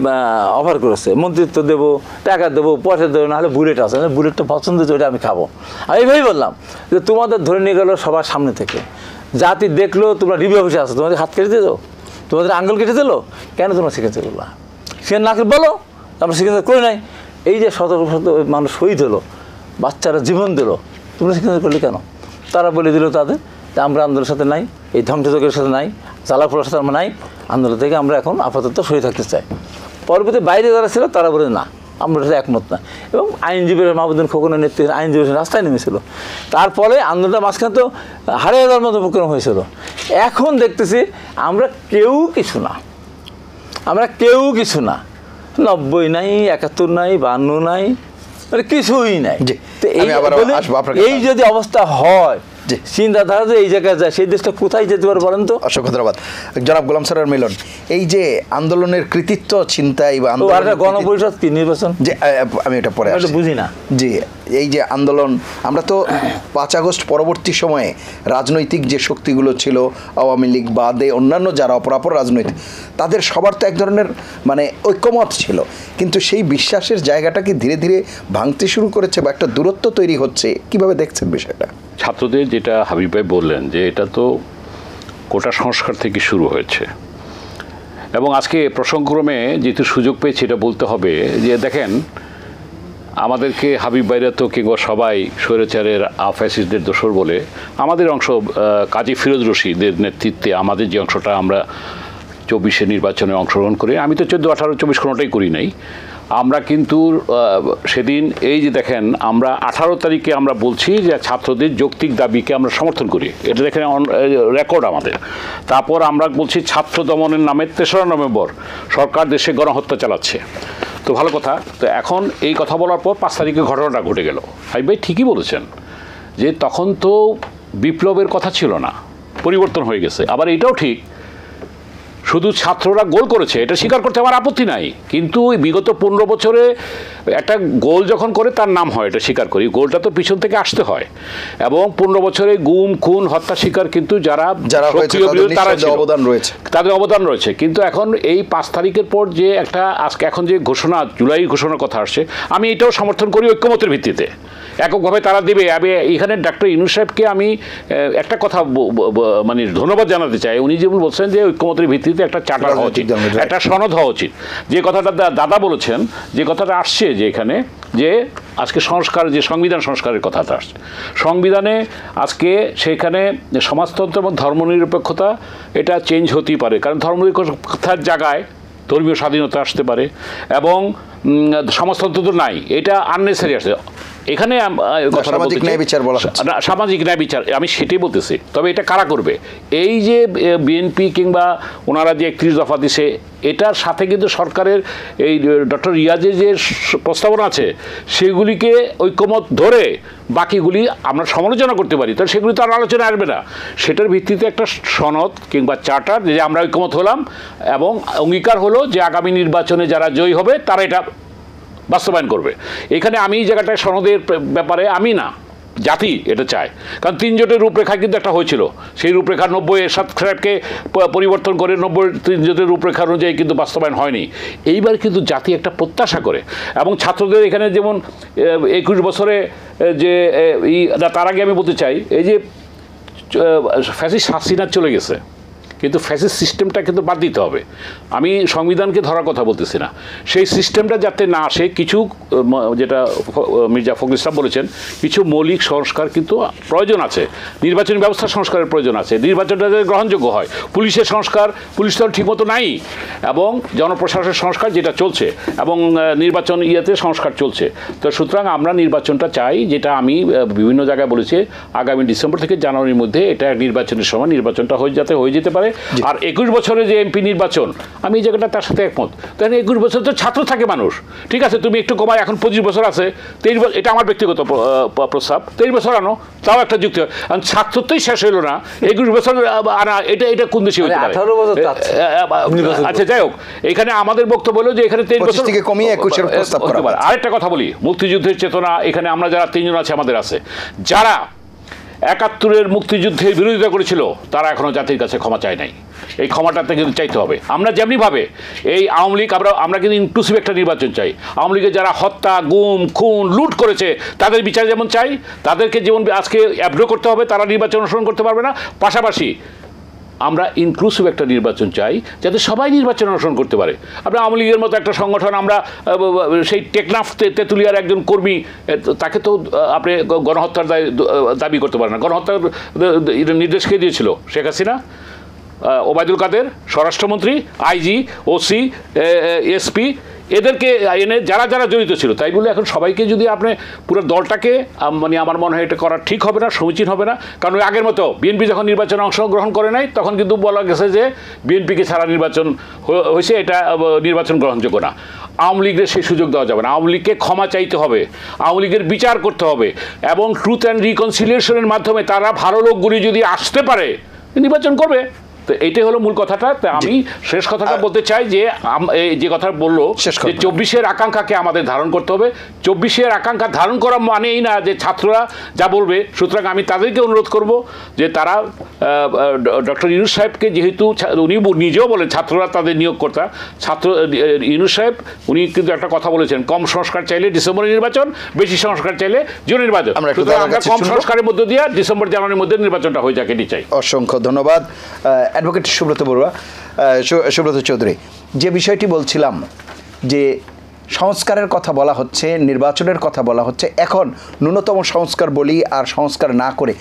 অফার করেছে, মন্ত্রিত্ব দেবো, টাকা দেবো, পয়সা দেবো, নাহলে বুলেট আছে, বুলেটটা পছন্দ হচ্ছে, ওটা আমি খাবো। আমি এইভাবেই বললাম যে তোমাদের ধরে নিয়ে গেলো সবার সামনে থেকে, জাতি দেখলো তোমরা রিভিউ অফিসে আসো, তোমাদের হাত কেটে দিল, তোমাদের আঙ্গুল কেটে দিল, কেন তোমরা সিগনেচার করলা? সে না বলো, আমরা সিগনেচার করি নাই। এই যে শত শত মানুষ শহীদ হলো, বাচ্চারা জীবন দিল, তোমরা সিগনেচার করলে কেন? তারা বলে দিল তাদের যে আমরা আন্দোলনের সাথে নাই, এই ধ্বংসযজ্ঞের সাথে নাই, জ্বালাপোড়ার সাথে আমরা নাই, আন্দোলন থেকে আমরা এখন আপাতত সরে থাকতে চাই। পরবর্তী বাইরে যারা ছিল তারা বলে না, আমরা সাথে একমত না, এবং আইনজীবীরা মাহবুদ্দিন খোকনের নেতৃত্বে আইনজীবী রাস্তায় নেমেছিল। তারপরে আন্দোলনটা মাঝখানে তো হারিয়ে যাওয়ার মতো উপক্রম হয়েছিল। এখন দেখতেছি আমরা কেউ কিছু না, আমরা কেউ কিছু না, 90 নাই, 71 নাই, 52 নাই, মানে কিছুই নাই। তো এই যদি অবস্থা হয়, চিন্তাধারা যে এই জায়গায় যায়, সেই দেশটা কোথায় যেতে পারে বলেন তো? অসংখ্য ধন্যবাদ জনাব গোলাম সরোয়ার মিলন। এই যে আন্দোলনের কৃতিত্ব চিন্তাই বা গণপরিষদ কি নির্বাচন, যে আমি এটা পরে বুঝি না। জি, এই যে আন্দোলন, আমরা তো 5 আগস্ট পরবর্তী সময়ে রাজনৈতিক যে শক্তিগুলো ছিল, আওয়ামী লীগ বাদে অন্যান্য যারা অপরাপর রাজনৈতিক, তাদের সবার তো এক ধরনের মানে ঐক্যমত ছিল, কিন্তু সেই বিশ্বাসের জায়গাটা কি ধীরে ধীরে ভাঙতে শুরু করেছে বা একটা দূরত্ব তৈরি হচ্ছে? কিভাবে দেখছেন বিষয়টা? ছাত্রদের যেটা হাবিব ভাই বললেন যে এটা তো কোটা সংস্কার থেকে শুরু হয়েছে, এবং আজকে প্রসঙ্গক্রমে যেহেতু সুযোগ পেয়েছি এটা বলতে হবে যে দেখেন, আমাদেরকে হাবিব ভাইরা তো কিংবা সবাই স্বৈরাচারের ফ্যাসিস্টদের দোসর বলে, আমাদের অংশ কাজী ফিরোজ রশিদের নেতৃত্বে আমাদের যে অংশটা আমরা 24 নির্বাচনে অংশগ্রহণ করি, আমি তো 14, 18, 24 কোনোটাই করি নাই। আমরা কিন্তু সেদিন এই যে দেখেন, আমরা 18 তারিখে আমরা বলছি যে ছাত্রদের যৌক্তিক দাবিকে আমরা সমর্থন করি, এটা দেখেন রেকর্ড আমাদের। তারপর আমরা বলছি ছাত্র দমনের নামে 3রা নভেম্বর সরকার দেশে গণহত্যা চালাচ্ছে। তো ভালো কথা। তো এখন এই কথা বলার পর 5 তারিখে ঘটনাটা ঘটে গেল। হাবিব ভাই ঠিকই বলেছেন যে তখন তো বিপ্লবের কথা ছিল না, পরিবর্তন হয়ে গেছে। আবার এটাও ঠিক, শুধু ছাত্ররা গোল করেছে এটা স্বীকার করতে আমার আপত্তি নাই, কিন্তু বিগত 15 বছরে একটা গোল যখন করে তার নাম হয়, এটা স্বীকার করি, গোলটা তো পিছন থেকে আসতে হয়। এবং 15 বছরে গুম খুন হত্যা শিকার কিন্তু যারা তাদের অবদান রয়েছে। কিন্তু এখন এই 5 তারিখের পর যে একটা আজকে এখন যে ঘোষণা, জুলাই ঘোষণার কথা আসছে, আমি এটাও সমর্থন করি ঐক্যমতের ভিত্তিতে। এককভাবে তারা দেবে। আমি এখানে ডক্টর ইউনূস সাহেবকে আমি একটা কথা মানে ধন্যবাদ জানাতে চাই। উনি যেমন বলছেন যে ঐক্যমতের ভিত্তিতে একটা চার্টার হওয়া উচিত, একটা সনদ হওয়া উচিত। যে কথাটা দাদা বলেছেন, যে কথাটা আসছে যে এখানে যে আজকে সংস্কার, যে সংবিধান সংস্কারের কথাটা আসছে, সংবিধানে আজকে সেখানে সমাজতন্ত্র এবং ধর্মনিরপেক্ষতা এটা চেঞ্জ হতেই পারে, কারণ ধর্মনিরপেক্ষতার জায়গায় ধর্মীয় স্বাধীনতা আসতে পারে, এবং সমাজতন্ত্র তো নাই, এটা আননেসারি আসছে এখানে। সামাজিক ন্যায় বিচার আমি সেটাই বলতেছি। তবে এটা কারা করবে? এই যে বিএনপি কিংবা ওনারা যে 31 দফা দিছে, এটার সাথে কিন্তু সরকারের এই ডক্টর রিয়াজের যে প্রস্তাবনা আছে সেগুলিকে ঐক্যমত ধরে বাকিগুলি আমরা সমালোচনা করতে পারি, তাহলে সেগুলি তো আর আলোচনা আসবে না। সেটার ভিত্তিতে একটা সনদ কিংবা চার্টার যে আমরা ঐক্যমত হলাম এবং অঙ্গীকার হলো যে আগামী নির্বাচনে যারা জয়ী হবে তারা এটা বাস্তবায়ন করবে। এখানে আমি এই জায়গাটায় সনদের ব্যাপারে আমি না, জাতি এটা চায়। কারণ 3 জোটের রূপরেখা কিন্তু একটা হয়েছিল, সেই রূপরেখা 90 এরশাদ সাহেবকে পরিবর্তন করে 3 জোটের রূপরেখা অনুযায়ী কিন্তু বাস্তবায়ন হয়নি। এইবার কিন্তু জাতি একটা প্রত্যাশা করে, এবং ছাত্রদের এখানে যেমন 21 বছরে যে তার আগে আমি বলতে চাই, এই যে ফ্যাসিস্ট হাসিনা চলে গেছে, কিন্তু ফ্যাসিস্ট সিস্টেমটা কিন্তু বাদ দিতে হবে। আমি সংবিধানকে ধরার কথা বলতেছি না, সেই সিস্টেমটা যাতে না আসে কিছু যেটা মির্জা ফখরুল ইসলাম বলেছেন, কিছু মৌলিক সংস্কার কিন্তু প্রয়োজন আছে, নির্বাচনী ব্যবস্থা সংস্কারের প্রয়োজন আছে, নির্বাচনটা যাতে গ্রহণযোগ্য হয়, পুলিশের সংস্কার, পুলিশ তো ঠিকমতো নাই, এবং জনপ্রশাসনের সংস্কার যেটা চলছে, এবং নির্বাচন ইয়েতে সংস্কার চলছে। তো সুতরাং আমরা নির্বাচনটা চাই, যেটা আমি বিভিন্ন জায়গায় বলেছি, আগামী ডিসেম্বর থেকে জানুয়ারির মধ্যে এটা নির্বাচনের সময় নির্বাচনটা যাতে হয়ে যেতে পারে। আর 21 বছরে যে এমপি নির্বাচন, আমি এই জায়গাটা তার সাথে একমত। তাই 21 বছর তো ছাত্র থাকে মানুষ, ঠিক আছে, তুমি একটু কমায়, এখন 25 বছর আছে, 23 বছর, এটা আমার ব্যক্তিগত প্রস্তাব, 23 বছর আনো, তাও একটা যুক্তি হয়। কারণ ছাত্রত্বই শেষ হইল না, 21 বছর আনা, এটা কোন দেশে হতে পারে? 18 বছর আচ্ছা, যাই হোক, এখানে আমাদের বক্তব্য হলো যে এখানে 23 বছর থেকে কমিয়ে 21 প্রস্তাব করা হয়। আরেকটা কথা বলি, মুক্তিযুদ্ধের চেতনা এখানে আমরা যারা 3 জন আছে, আমাদের আছে, যারা 71-এর মুক্তিযুদ্ধের বিরোধিতা করেছিল, তারা এখনো জাতির কাছে ক্ষমা চায় নাই। এই ক্ষমাটাতে কিন্তু চাইতে হবে। আমরা যেমনিভাবে এই আওয়ামী লীগ, আমরা কিন্তু ইনক্লুসিভ একটা নির্বাচন চাই। আওয়ামী লীগের যারা হত্যা, গুম, খুন, লুট করেছে, তাদের বিচার যেমন চাই, তাদেরকে যেমন আজকে অ্যাব্রো করতে হবে, তারা নির্বাচন অনুসরণ করতে পারবে না। পাশাপাশি আমরা ইনক্লুসিভ একটা নির্বাচন চাই, যাতে সবাই নির্বাচন অনুসরণ করতে পারে। আমরা আওয়ামী লীগের মতো একটা সংগঠন, আমরা সেই টেকনাফ তেঁতুলিয়ার একজন কর্মী, তাকে তো আপনি গণহত্যার দাবি করতে পারেন না। গণহত্যার নির্দেশ কে দিয়েছিল? শেখ হাসিনা, ওবায়দুল কাদের স্বরাষ্ট্রমন্ত্রী, আইজি, ওসি, এসপি, এদেরকে এনে যারা যারা জড়িত ছিল। তাই বলে এখন সবাইকে যদি আপনি পুরো দলটাকে, মানে আমার মনে হয় এটা করা ঠিক হবে না, সমীচীন হবে না। কারণ ওই আগের মতো বিএনপি যখন নির্বাচনে অংশগ্রহণ করে নাই, তখন কিন্তু বলা গেছে যে বিএনপিকে ছাড়া নির্বাচন হয়েছে, এটা নির্বাচন গ্রহণযোগ্য না। আওয়ামী লীগের সেই সুযোগ দেওয়া যাবে না। আওয়ামী লীগকে ক্ষমা চাইতে হবে, আওয়ামী লীগের বিচার করতে হবে, এবং ট্রুথ অ্যান্ড রিকনসিলিয়েশনের মাধ্যমে তারা ভালো লোকগুলি যদি আসতে পারে, নির্বাচন করবে। তো এইটাই হলো মূল কথাটা। তো আমি শেষ কথাটা বলতে চাই যে কথা বললো যে 24-এর আকাঙ্ক্ষাকে আমাদের ধারণ করতে হবে। 24-এর আকাঙ্ক্ষা ধারণ করা মানেই না যে ছাত্ররা যা বলবে। সুতরাং আমি তাদেরকে অনুরোধ করব যে তারা ডক্টর ইউনূস সাহেবকে, যেহেতু উনি নিজেও বলেন ছাত্ররা তাদের নিয়োগকর্তা, ইউনূস সাহেব উনি কিন্তু একটা কথা বলেছেন, কম সংস্কার চাইলে ডিসেম্বরে নির্বাচন, বেশি সংস্কার চাইলে জুন নির্বাচন। সুতরাং আমরা কম সংস্কারের মধ্য দিয়ে ডিসেম্বর জানুয়ারির মধ্যে নির্বাচনটা হয়ে যাকে চাই। অসংখ্য ধন্যবাদ অ্যাডভোকেট সুব্রত বড়ুয়া, সুব্রত চৌধুরী। যে বিষয়টি বলছিলাম যে সংস্কারের কথা বলা হচ্ছে, নির্বাচনের কথা বলা হচ্ছে, এখন ন্যূনতম সংস্কার বলি আর সংস্কার না করে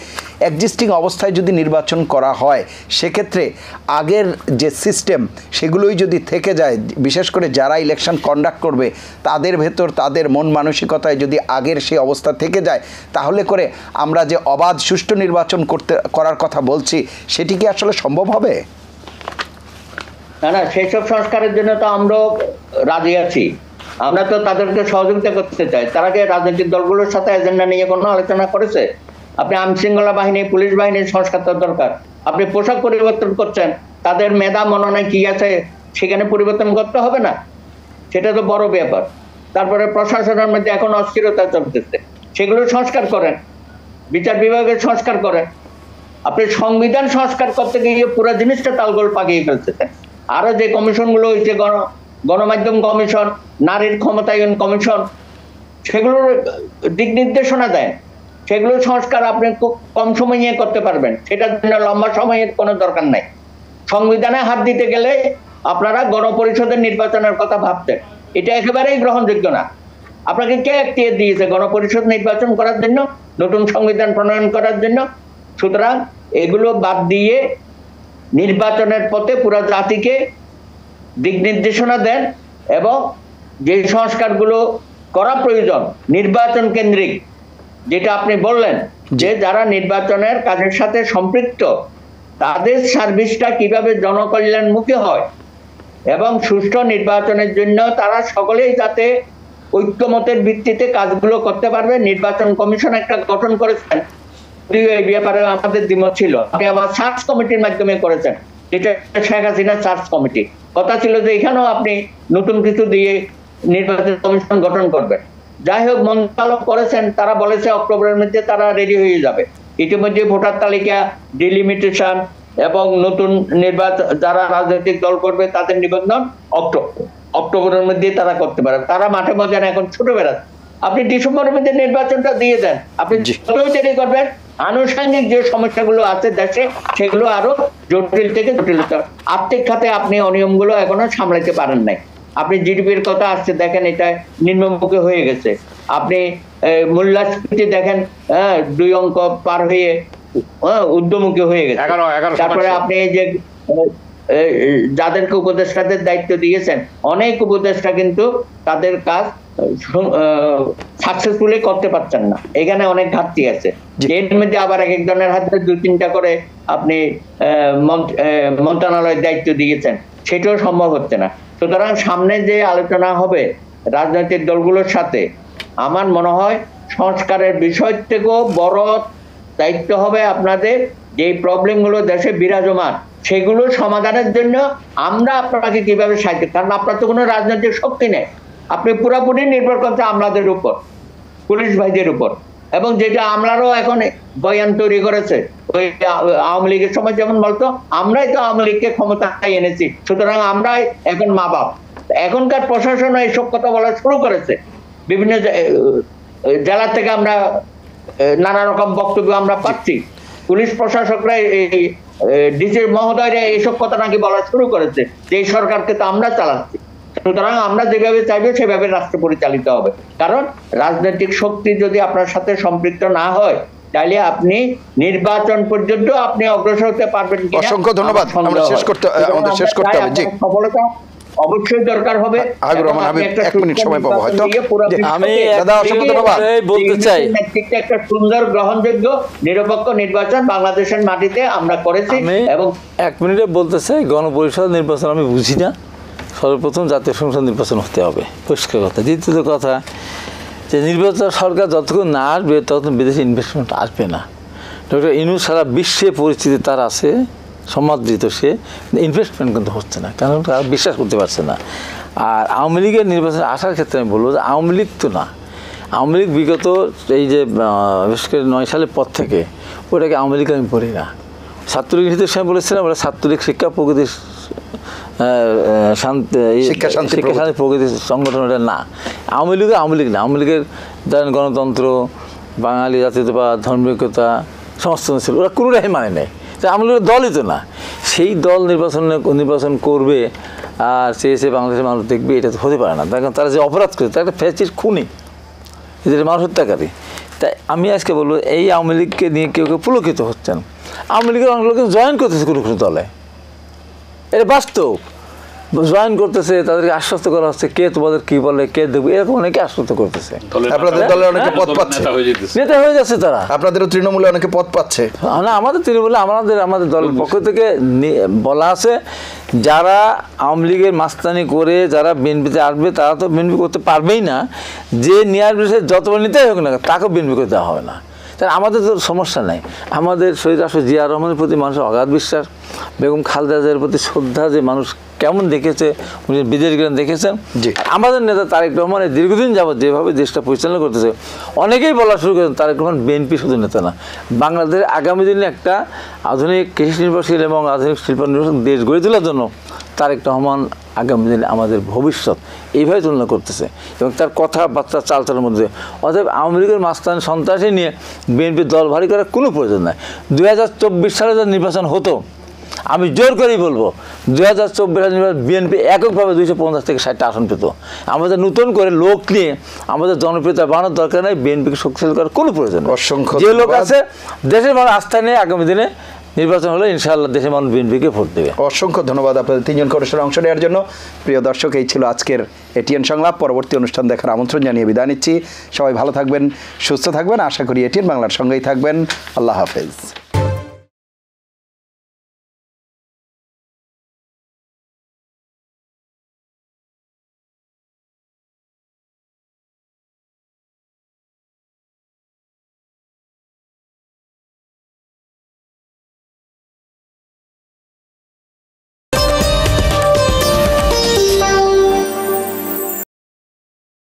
এক্সিস্টিং অবস্থায় যদি নির্বাচন করা হয়, সেক্ষেত্রে আগের যে সিস্টেম সেগুলোই যদি থেকে যায়, বিশেষ করে যারা ইলেকশন কন্ডাক্ট করবে তাদের ভেতর, তাদের মন মানসিকতায় যদি আগের সেই অবস্থা থেকে যায়, তাহলে করে আমরা যে অবাধ সুষ্ঠু নির্বাচন করার কথা বলছি, সেটি কি আসলে সম্ভব হবে? না, সেইসব সংস্কারের জন্য তো আমরাও রাজি আছি। আমরা তো তাদেরকে সহযোগিতা করতে চাই। তারা যে রাজনৈতিক দলগুলোর সাথে এজেন্ডা নিয়ে কোনো আলোচনা করেছে? আপনি আইন শৃঙ্খলা বাহিনী, পুলিশ বাহিনীর সংস্কার দরকার। আপনি পোশাক পরিবর্তন করছেন, তাদের মেধা মননে কি আছে সেখানে পরিবর্তন করতে হবে না? সেটা তো বড় ব্যাপার। তারপরে প্রশাসনের মধ্যে এখন অস্থিরতা চলতেছে, সেগুলো সংস্কার করেন, বিচার বিভাগের সংস্কার করেন। আপনি সংবিধান সংস্কার করতে গিয়ে পুরো জিনিসটা তালগোল পাকিয়ে ফেলতেছেন। আরো যে কমিশনগুলো হয়েছে, গণমাধ্যম কমিশন, নারীর ক্ষমতায়ন কমিশন, সেগুলোর দিক নির্দেশনা দেন। সেগুলো সংস্কার আপনি খুব কম সময় নিয়ে করতে পারবেন, সেটার জন্য লম্বা সময়ের কোনো দরকার নাই। সংবিধানে হাত দিতে গেলে আপনারা গণপরিষদের নির্বাচনের কথা ভাবতেন, এটা একেবারেই গ্রহণযোগ্য না। আপনাকে কে এখতিয়ার দিয়েছে গণপরিষদ নির্বাচন করার জন্য, নতুন সংবিধান প্রণয়ন করার জন্য? সুতরাং এগুলো বাদ দিয়ে নির্বাচনের পথে পুরো জাতিকে দিক নির্দেশনা দেন, এবং যে সংস্কারগুলো করা প্রয়োজন নির্বাচন কেন্দ্রিক, যেটা আপনি বললেন যে যারা নির্বাচনের কাজের সাথে সম্পৃক্ত, তাদের সার্ভিসটা কিভাবে জনকল্যাণমুখী হয়, এবং সুষ্ঠু নির্বাচনের জন্য তারা সকলেই যাতে ঐক্যমতের ভিত্তিতে কাজগুলো করতে পারবে। নির্বাচন কমিশন একটা গঠন করেছেন, এই ব্যাপারে আমাদের দ্বিমত ছিল। আপনি আবার সার্চ কমিটির মাধ্যমে করেছেন, যেটা শেখ হাসিনা সার্চ কমিটি। কথা ছিল যে এখানেও আপনি নতুন কিছু দিয়ে নির্বাচন কমিশন গঠন করবেন। যাই হোক, মন্ত্রণালয় করেছেন, তারা বলেছে অক্টোবরের মধ্যে তারা রেডি হয়ে যাবে। ইতিমধ্যে ভোটার তালিকা, ডিলিমিটেশন এবং নতুন নির্বাচন, যারা রাজনৈতিক দল করবে তাদের নিবন্ধন অক্টোবরের মধ্যে তারা করতে পারে। তারা মাঠে ময়দানে এখন ছুটে বেড়াচ্ছে। আপনি ডিসেম্বরের মধ্যে নির্বাচনটা দিয়ে দেন। আপনি যতই দেরি করবেন, আনুষঙ্গিক যে সমস্যাগুলো আছে দেশে, সেগুলো আরো জটিল থেকে জটিলতর। আর্থিক খাতে আপনি অনিয়মগুলো এখনো সামলাতে পারেন নাই। আপনি জিডিপির কথা আসছে দেখেন, এটা নিম্নমুখী হয়ে গেছে। আপনি মূল্যস্ফীতি দেখেন 2 অঙ্ক পার হয়ে ঊর্ধ্বমুখী হয়ে গেছে। 11 তারপরে আপনি এই যে যাদেরকে উপদেষ্টাদের দায়িত্ব দিয়েছেন, অনেক উপদেষ্টা কিন্তু তাদের কাজ সাকসেসফুলি করতে পারছেন না, এখানে অনেক ঘাটতি আছে। এর মধ্যে আবার এক একজনের হাতে 2-3টা করে আপনি মন্ত্রণালয়ের দায়িত্ব দিয়েছেন, সেটাও সম্ভব হচ্ছে না। সুতরাং সামনে যে আলোচনা হবে রাজনৈতিক দলগুলোর সাথে, আমার মনে হয় সংস্কারের বিষয় থেকেও বড় দায়িত্ব হবে আপনাদের। যে প্রবলেমগুলো দেশে বিরাজমান সেগুলো সমাধানের জন্য আমরা আপনাকে কিভাবে সাহায্য, কারণ আপনার তো কোনো রাজনৈতিক শক্তি নেই, আপনি পুরোপুরি নির্ভর করছে আমলাদের উপর, পুলিশ ভাইদের উপর। এবং যেটা আমলারও এখন বয়ান তৈরি করেছে, ওই আওয়ামী লীগের সময় যেমন বলতো আমরাই তো আওয়ামী লীগকে ক্ষমতায় এনেছি, সুতরাং আমরাই এখন মা বাপ। এখনকার প্রশাসন এইসব কথা বলা শুরু করেছে। বিভিন্ন জেলা থেকে আমরা নানা রকম বক্তব্য আমরা পাচ্ছি। পুলিশ প্রশাসকরা এই ডিসি মহোদয়রা এইসব কথা নাকি বলা শুরু করেছে যে এই সরকারকে তো আমরা চালাচ্ছি। সুতরাং আমরা যেভাবে চাইবো সেভাবে রাষ্ট্র পরিচালিত হবে। কারণ রাজনৈতিক শক্তি যদি আপনার সাথে সম্পৃক্ত না হয়, তাহলে আপনি নির্বাচন পর্যন্ত আপনি অগ্রসর হতে পারবেন কিনা। অসংখ্য ধন্যবাদ। আমাদের শেষ করতে হবে। জি, সফলতা অবশ্যই দরকার হবে। হাবিবুর রহমান হাবিব, 1 মিনিট সময় পাবো হয়তো। আমি দাদা অসংখ্য ধন্যবাদ। বলতে চাই একটা সুন্দর গ্রহণযোগ্য নিরপেক্ষ নির্বাচন বাংলাদেশের মাটিতে আমরা করেছি। এবং 1 মিনিটে বলতে চাই, গণপরিষদ নির্বাচন আমি বুঝি না। সর্বপ্রথম জাতীয় সংসদ নির্বাচন হতে হবে, পরিষ্কার কথা। দ্বিতীয়ত কথা যে নির্বাচন সরকার যতক্ষণ না আসবে ততক্ষণ বিদেশি ইনভেস্টমেন্ট আসবে না। ডক্টর ইউনূস সারা বিশ্বে পরিস্থিতি তার আছে, সমাদৃত, সে ইনভেস্টমেন্ট কিন্তু হচ্ছে না, কারণ তারা বিশ্বাস করতে পারছে না। আর আওয়ামী লীগের নির্বাচনে আসার ক্ষেত্রে আমি বলবো যে আওয়ামী লীগ তো না, আওয়ামী লীগ বিগত এই যে বিশেষ করে 9 সালের পর থেকে ওটাকে আওয়ামী লীগ আমি বলি না। ছাত্রলীগ হিসেবে আমি বলেছিলাম ওটা ছাত্রলীগ শিক্ষা প্রগতি শিক্ষা শান্তি প্রগতি সংগঠন, ওটা না। আওয়ামী লীগ না। আওয়ামী লীগের ধরেন গণতন্ত্র, বাঙালি জাতীয়তাবাদ, ধর্মনিরপেক্ষতা সমস্ত ছিল, ওরা কোনোটাই মানে নেই। আওয়ামী লীগের দলই তো না। সেই দল নির্বাচন করবে আর সে বাংলাদেশের মানুষ দেখবে, এটা তো হতে পারে না। কারণ তারা যে অপরাধ করে, তারা একটা ফ্যাসিস্ট খুনি, এদের মানুষ হত্যাকারী। তাই আমি আজকে বলবো এই আওয়ামী লীগকে নিয়ে কেউ পুলকিত হচ্ছেন। আওয়ামী লীগের অনেক লোক জয়েন করতেছে কোনো দলে, এটা বাস্তব। জয়েন করতেছে, তাদেরকে আশ্বস্ত করা হচ্ছে কে তোমাদের কি বলে, কে দেখবে, এরকম অনেকে আশ্বস্ত করতেছে। আপনাদের দলে অনেকে পদ পাচ্ছে, নেতা হয়ে যাচ্ছে তারা। আপনাদেরও তৃণমূলে অনেকে পদ পাচ্ছে না, আমাদের তৃণমূলে আমাদের দলের পক্ষ থেকে বলা আছে যারা আওয়ামী লীগের মাস্তানি করে যারা বিএনপিতে আসবে তারা তো বিএনপি করতে পারবেই না, যে নেওয়ার বিষয়ে যতবার নিতেই হোক না তাকেও বিএনপি করে দেওয়া হবে না। তাই আমাদের তো সমস্যা নাই। আমাদের শহীদ রাষ্ট্র জিয়া রহমানের প্রতি মানুষের অগাধ বিশ্বাস, বেগম খালেদা জিয়ার প্রতি শ্রদ্ধা, যে মানুষ কেমন দেখেছে, উনি বিদেশ গেলেন দেখেছেন। আমাদের নেতা তারেক রহমানের দীর্ঘদিন যাবত যেভাবে দেশটা পরিচালনা করতেছে, অনেকেই বলা শুরু করেছেন তারেক রহমান বিএনপি শুধু নেতা না, বাংলাদেশের আগামী দিনে একটা আধুনিক কৃষি নির্ভরশীল এবং আধুনিক শিল্প নির্ভরশীল দেশ গড়ে তোলার জন্য তারেক রহমান আগামী দিনে আমাদের ভবিষ্যৎ, এইভাবে তুলনা করতেছে। এবং তার কথাবার্তা চালচলের মধ্যে, অতএব আওয়ামী লীগের মাস্তান সন্ত্রাসী নিয়ে বিএনপির দল ভারী করার কোনো প্রয়োজন নাই। 2024 সালে যা নির্বাচন হতো, আমি জোর করেই বলবো 2024 সালে নির্বাচন বিএনপি এককভাবে 250 থেকে 60টা আসন পেত। আমাদের নতুন করে লোক নিয়ে আমাদের জনপ্রিয়তা বাড়ানোর দরকার নেই, বিএনপিকে শক্তিশালী করার কোনো প্রয়োজন নেই। যে লোক আছে দেশের মানুষ আস্থা নিয়ে আগামী দিনে নির্বাচন হলে ইনশাআল্লাহ দেশের মানুষ বিএনপিকে ভোট দেবে। অসংখ্য ধন্যবাদ আপনাদের 3 জন করেছেন অংশ নেওয়ার জন্য। প্রিয় দর্শক, এই ছিল আজকের এটিএন সংলাপ। পরবর্তী অনুষ্ঠান দেখার আমন্ত্রণ জানিয়ে বিদায় নিচ্ছি। সবাই ভালো থাকবেন, সুস্থ থাকবেন। আশা করি এটিএন বাংলার সঙ্গেই থাকবেন। আল্লাহ হাফেজ।